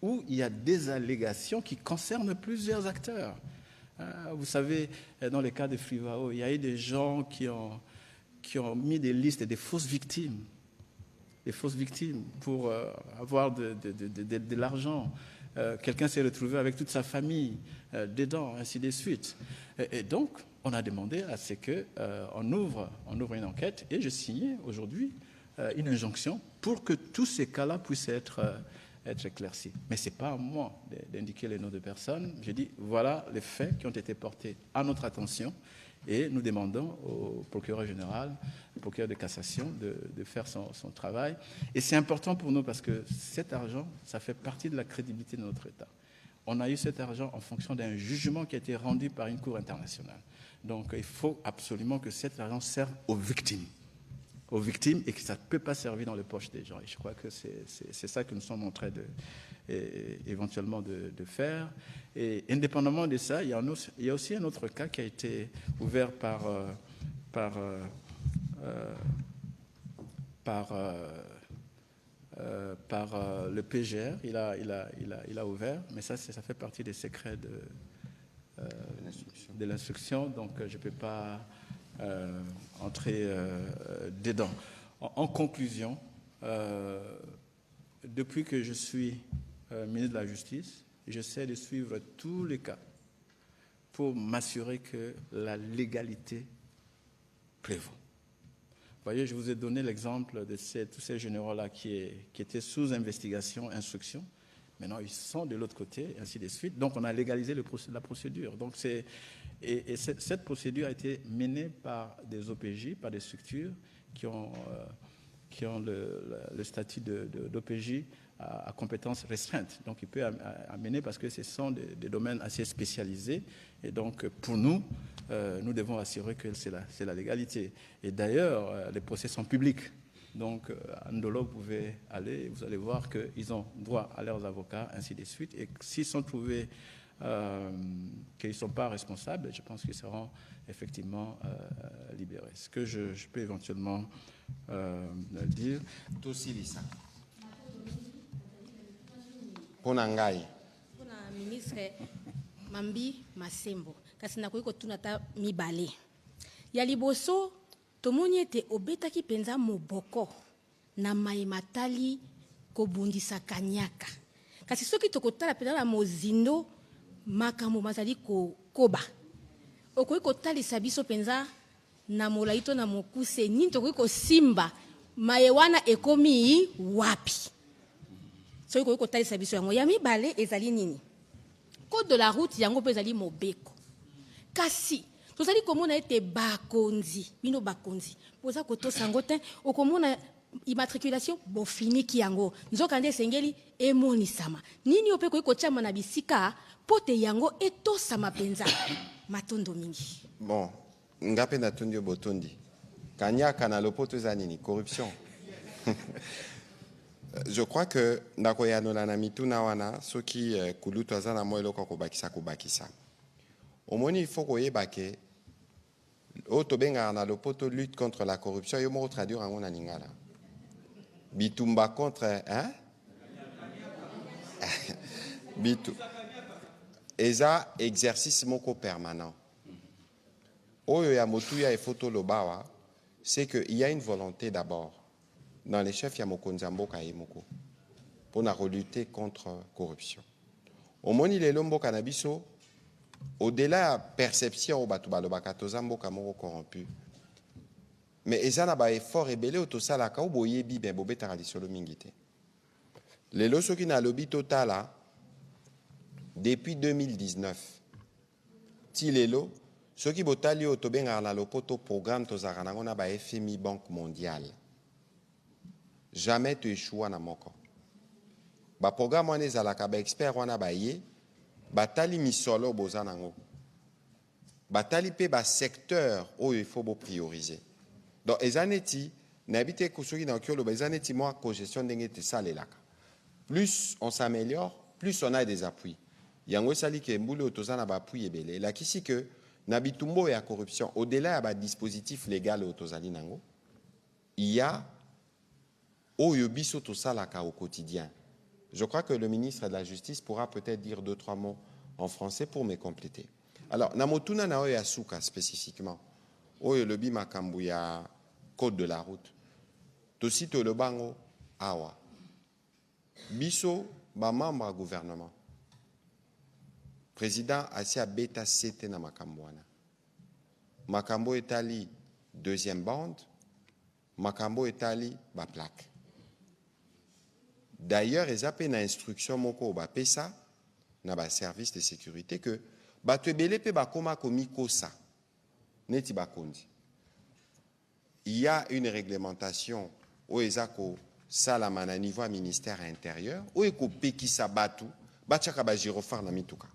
où il y a des allégations qui concernent plusieurs acteurs. Vous savez, dans le cas de Frivao, il y a eu des gens qui ont mis des listes des fausses victimes. Des fausses victimes pour avoir de l'argent. Quelqu'un s'est retrouvé avec toute sa famille dedans, ainsi de suite. Et donc, on a demandé à ce qu'on ouvre une enquête et je signais aujourd'hui une injonction pour que tous ces cas-là puissent être éclaircis. Mais ce n'est pas à moi d'indiquer les noms de personnes. Je dis, voilà les faits qui ont été portés à notre attention et nous demandons au procureur général, au procureur de cassation, de faire son travail. Et c'est important pour nous parce que cet argent, ça fait partie de la crédibilité de notre État. On a eu cet argent en fonction d'un jugement qui a été rendu par une cour internationale. Donc, il faut absolument que cet argent serve aux victimes et que ça ne peut pas servir dans les poches des gens. Et je crois que c'est ça que nous sommes en train éventuellement de faire. Et indépendamment de ça, il y a aussi un autre cas qui a été ouvert par le PGR. Il a ouvert, mais ça fait partie des secrets de l'instruction, donc je ne peux pas entrer dedans. En conclusion, depuis que je suis ministre de la Justice, j'essaie de suivre tous les cas pour m'assurer que la légalité prévaut. Vous voyez, je vous ai donné l'exemple de tous ces généraux-là qui étaient sous investigation, instruction. Maintenant, ils sont de l'autre côté, et ainsi de suite. Donc, on a légalisé la procédure. Donc, cette procédure a été menée par des OPJ, par des structures qui ont le statut d'OPJ à compétences restreintes. Donc, il peut amener parce que ce sont des domaines assez spécialisés. Et donc, pour nous, nous devons assurer que c'est la légalité. Et d'ailleurs, les procès sont publics. Donc, Ndolo, vous pouvez aller, vous allez voir qu'ils ont droit à leurs avocats, ainsi de suite. Et s'ils sont trouvés qu'ils ne sont pas responsables, je pense qu'ils seront effectivement libérés. Ce que je peux éventuellement dire. Tosi Lisa. Ponangai. Pona ministre Mambi Masembo. Kasi na koyiko tunata mibale. Ya liboso tomoni ete obetaki penza moboko na maimatali kobundisa kanyaka. Kasi soki tokotala penza na mozindo makambo mazali koba. Okoki kotalisa biso penza na molai to na mokuse nini tokoki kosimba maye wana ekomi wapi. Soki okoki kotalisa biso yango ya mibale ezali nini? Code de la route yango pe ezali mobeko. Kasi tozali komona ete bakonzi, bino bakonzi. Poza kotosa yango te okomona immatriculation bofiniki yango. Nzoka nde sengeli emonisama. Nini ope koki kochama na bisika pote yango etosama penza matondo mingi. Bon, ngape na tundio botondi. Kanyaka na lopoto zanini, corruption. Je crois que nakoyano na mituna wana soki kulutu azana moelo ko bakisa. Omoni il faut koyeba ke otobenga na lopoto lutte contre la corruption yo mo traduire en na lingala. Bitumba contre hein? Bitu. Eza exercice moko permanent. Oyo ya motuya et photo lobawa, c'est qu'il y a une volonté d'abord dans les chefs Yamokonzamboka et Moko pour lutter contre la corruption. Au moni les lombo cannabiso, au-delà de la perception au batoubalobaka tozamboka moko corrompu, mais ils ont un effort ébélé au tosala ka boye bi ben bobé taradisolo mingite. Les loso qui n'a lobby total depuis 2019. Ti lelo ceux qui botali au tobenga na lopoto programme tozara na ba FMI Banque mondiale. Jamais tu échoues na moko. Ba programme wana ezalaka ba expert wana ba ye batali misolo bozanango. Batali pe ba secteur où il faut prioriser. Donc ezaneti n'habite kusuki na kiolo ba ezaneti moi co-gestion ndenge salelaka. Plus on s'améliore, plus on a des appuis. Yango sali ke mbule otozana ba appui ebele. La kisi que nabitumbo et la corruption au-delà de dispositif légal otozali nango, il y a oyobiso tosalaka au quotidien. Je crois que le ministre de la Justice pourra peut-être dire 2-3 mots en français pour me compléter. Alors, namotuna na oya suka spécifiquement. Oyo lobi makambu ya code de la route. Tosito le bango awa. Biso ba membre gouvernement. Président Asia Beta Sete na makambu wana. Makambo etali deuxième bande. Makambo etali ba plaque. D'ailleurs, ils ont une instruction moko ba pesa na ba service de sécurité que ba tebele pe ba koma komiko sa neti ba kondi. Il y a une réglementation au ezako salama na niveau ministère intérieur au eko pekisa batu bachaka ba girofar na mituka.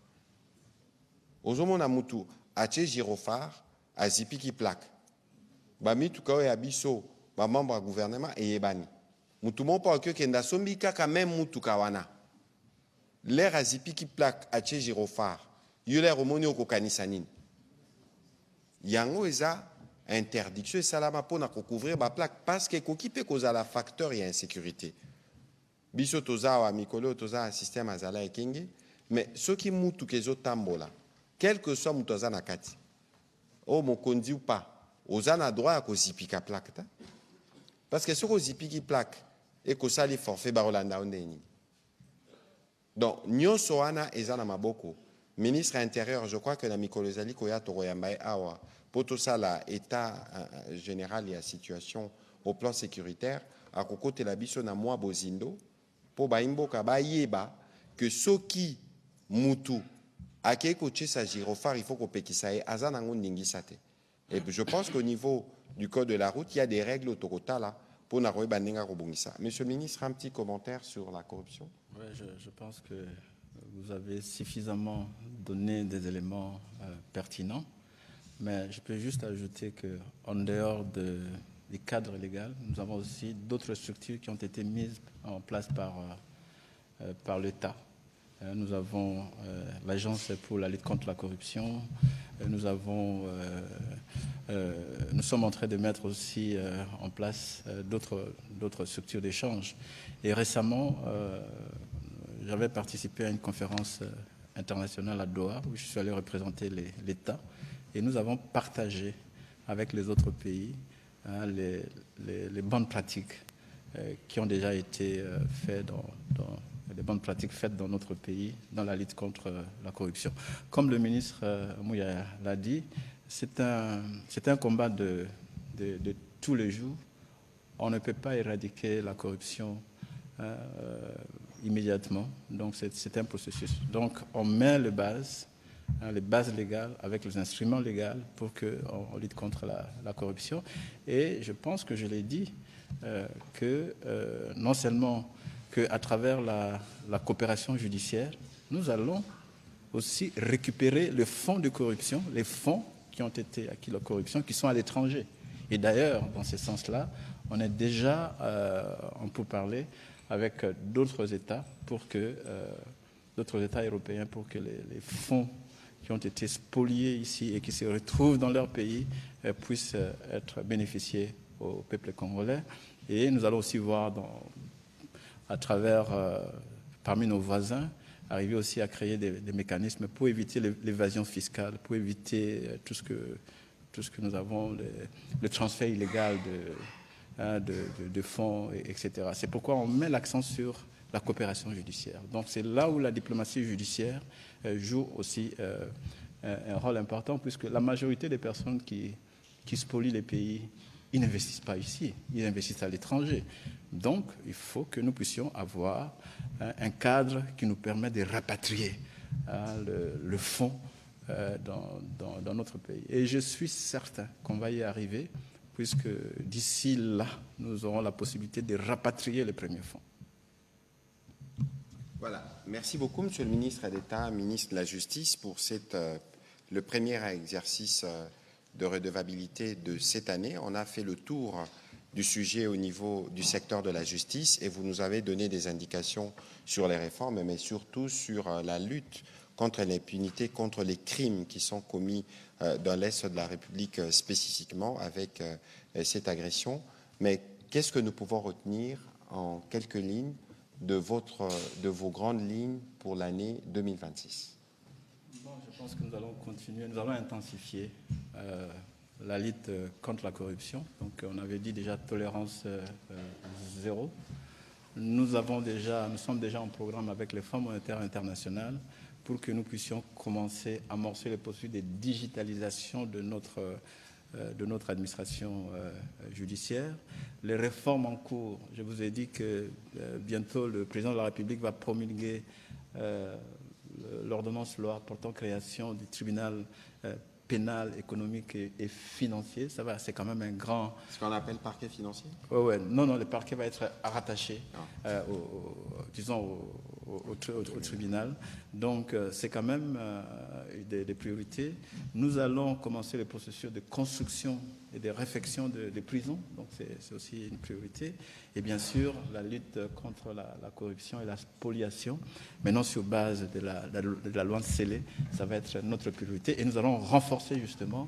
Ozomo na mutu ache girofar azipi ki plaque. Ba mituka o ya biso ba membre gouvernement et yebani. Mutumo pa okyo kenda sombi kaka même mutuka wana. L'air azipi ki plaque ache girofar. Yule romoni oko kanisa nini. Yango eza interdiction et salama pona ko couvrir ba plaque parce que ko kipe ko za la facteur et insécurité. Biso toza wa mikolo toza un système azala ekenge mais ceux qui mutu kezo tambola quel que soit mutoza na kati. O mokondi ou pas, ozana droit ko zipika plaque ta. Parce que ce ko zipiki plaque et que ça les forfaits barolanda ondeni. Donc nyonso wana ezana maboko. Ministre intérieur, je crois que la mikolozali koya toroyambaye awa poto sala état général et la situation au plan sécuritaire à kokote la biso na moi bozindo po baimboka bayeba que soki mutu ake koche sa girofar il faut ko pekisaye azana ngondingi sate. Et je pense qu'au niveau du code de la route, il y a des règles autoroutes là. Monsieur le ministre, un petit commentaire sur la corruption. Oui, je pense que vous avez suffisamment donné des éléments pertinents, mais je peux juste ajouter qu'en dehors du cadre légal, nous avons aussi d'autres structures qui ont été mises en place par l'État. Nous avons l'Agence pour la lutte contre la corruption. Nous sommes en train de mettre aussi en place d'autres structures d'échange. Et récemment, j'avais participé à une conférence internationale à Doha où je suis allé représenter l'État. Et nous avons partagé avec les autres pays les bonnes pratiques qui ont déjà été faites les bonnes pratiques faites dans notre pays dans la lutte contre la corruption. Comme le ministre Mouya l'a dit, c'est un combat de tous les jours. On ne peut pas éradiquer la corruption immédiatement. Donc c'est un processus. Donc on met les bases légales avec les instruments légaux pour qu'on lutte contre la corruption. Et je pense que je l'ai dit, que non seulement qu'à travers la coopération judiciaire, nous allons aussi récupérer le fonds de corruption, les fonds qui ont été acquis la corruption, qui sont à l'étranger. Et d'ailleurs, dans ce sens-là, on est déjà, on peut parler avec d'autres États d'autres États européens pour que les fonds qui ont été spoliés ici et qui se retrouvent dans leur pays puissent être bénéficiés au peuple congolais. Et nous allons aussi voir à travers, parmi nos voisins, arriver aussi à créer des mécanismes pour éviter l'évasion fiscale, pour éviter tout ce tout ce que nous avons, le transfert illégal de fonds, etc. C'est pourquoi on met l'accent sur la coopération judiciaire. Donc c'est là où la diplomatie judiciaire joue aussi un rôle important, puisque la majorité des personnes qui spolient les pays, ils n'investissent pas ici, ils investissent à l'étranger. Donc il faut que nous puissions avoir un cadre qui nous permet de rapatrier le fonds dans notre pays. Et je suis certain qu'on va y arriver, puisque d'ici là, nous aurons la possibilité de rapatrier les premiers fonds. Voilà. Merci beaucoup, Monsieur le ministre d'État, ministre de la Justice, pour le premier exercice de redevabilité de cette année. On a fait le tour du sujet au niveau du secteur de la justice et vous nous avez donné des indications sur les réformes, mais surtout sur la lutte contre l'impunité, contre les crimes qui sont commis dans l'Est de la République spécifiquement avec cette agression. Mais qu'est-ce que nous pouvons retenir en quelques lignes de vos grandes lignes pour l'année 2026? Bon, je pense que nous allons continuer, nous allons intensifier la lutte contre la corruption. Donc on avait dit déjà tolérance zéro. Nous sommes déjà en programme avec les Fonds monétaires internationaux pour que nous puissions commencer à amorcer les processus de digitalisation de notre administration judiciaire. Les réformes en cours, je vous ai dit que bientôt le président de la République va promulguer l'ordonnance loi portant création du tribunal pénal, économique et financier. Ça va, c'est quand même un grand... Ce qu'on appelle parquet financier? Ouais. Non, le parquet va être rattaché, au tribunal. Donc, c'est quand même des priorités. Nous allons commencer le processus de construction et de réfection des prisons. Donc, c'est aussi une priorité. Et bien sûr, la lutte contre la corruption et la spoliation, maintenant sur base de la loi scellée, ça va être notre priorité. Et nous allons renforcer justement,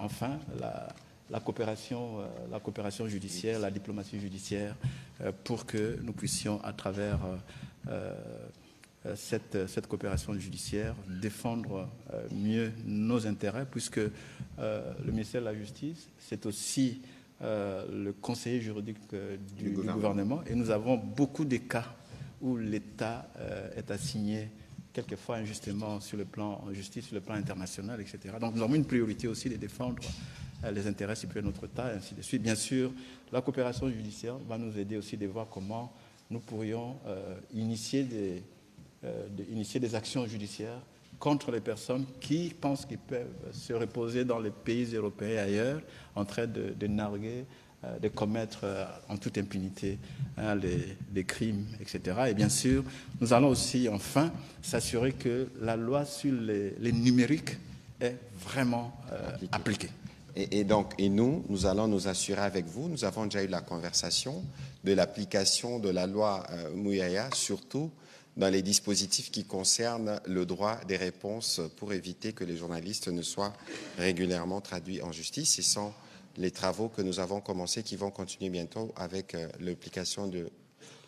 enfin, la coopération judiciaire, la diplomatie judiciaire, pour que nous puissions, à travers cette coopération judiciaire, défendre mieux nos intérêts, puisque le ministère de la Justice, c'est aussi le conseiller juridique du gouvernement. Et nous avons beaucoup de cas où l'État est assigné quelquefois injustement sur le plan en justice, sur le plan international, etc. Donc nous avons une priorité aussi de défendre les intérêts supérieurs de notre État, et ainsi de suite. Bien sûr, la coopération judiciaire va nous aider aussi de voir comment nous pourrions initier des actions judiciaires contre les personnes qui pensent qu'ils peuvent se reposer dans les pays européens et ailleurs en train de narguer, de commettre en toute impunité les crimes, etc. Et bien sûr, nous allons aussi enfin s'assurer que la loi sur les numériques est vraiment appliquée. Et nous allons nous assurer avec vous, nous avons déjà eu la conversation de l'application de la loi Mouyaya, surtout dans les dispositifs qui concernent le droit des réponses pour éviter que les journalistes ne soient régulièrement traduits en justice. Ce sont les travaux que nous avons commencés qui vont continuer bientôt avec l'application de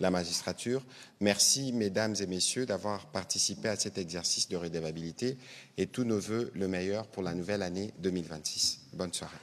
la magistrature. Merci, mesdames et messieurs, d'avoir participé à cet exercice de redevabilité et tous nos voeux le meilleur pour la nouvelle année 2026. Bonne soirée.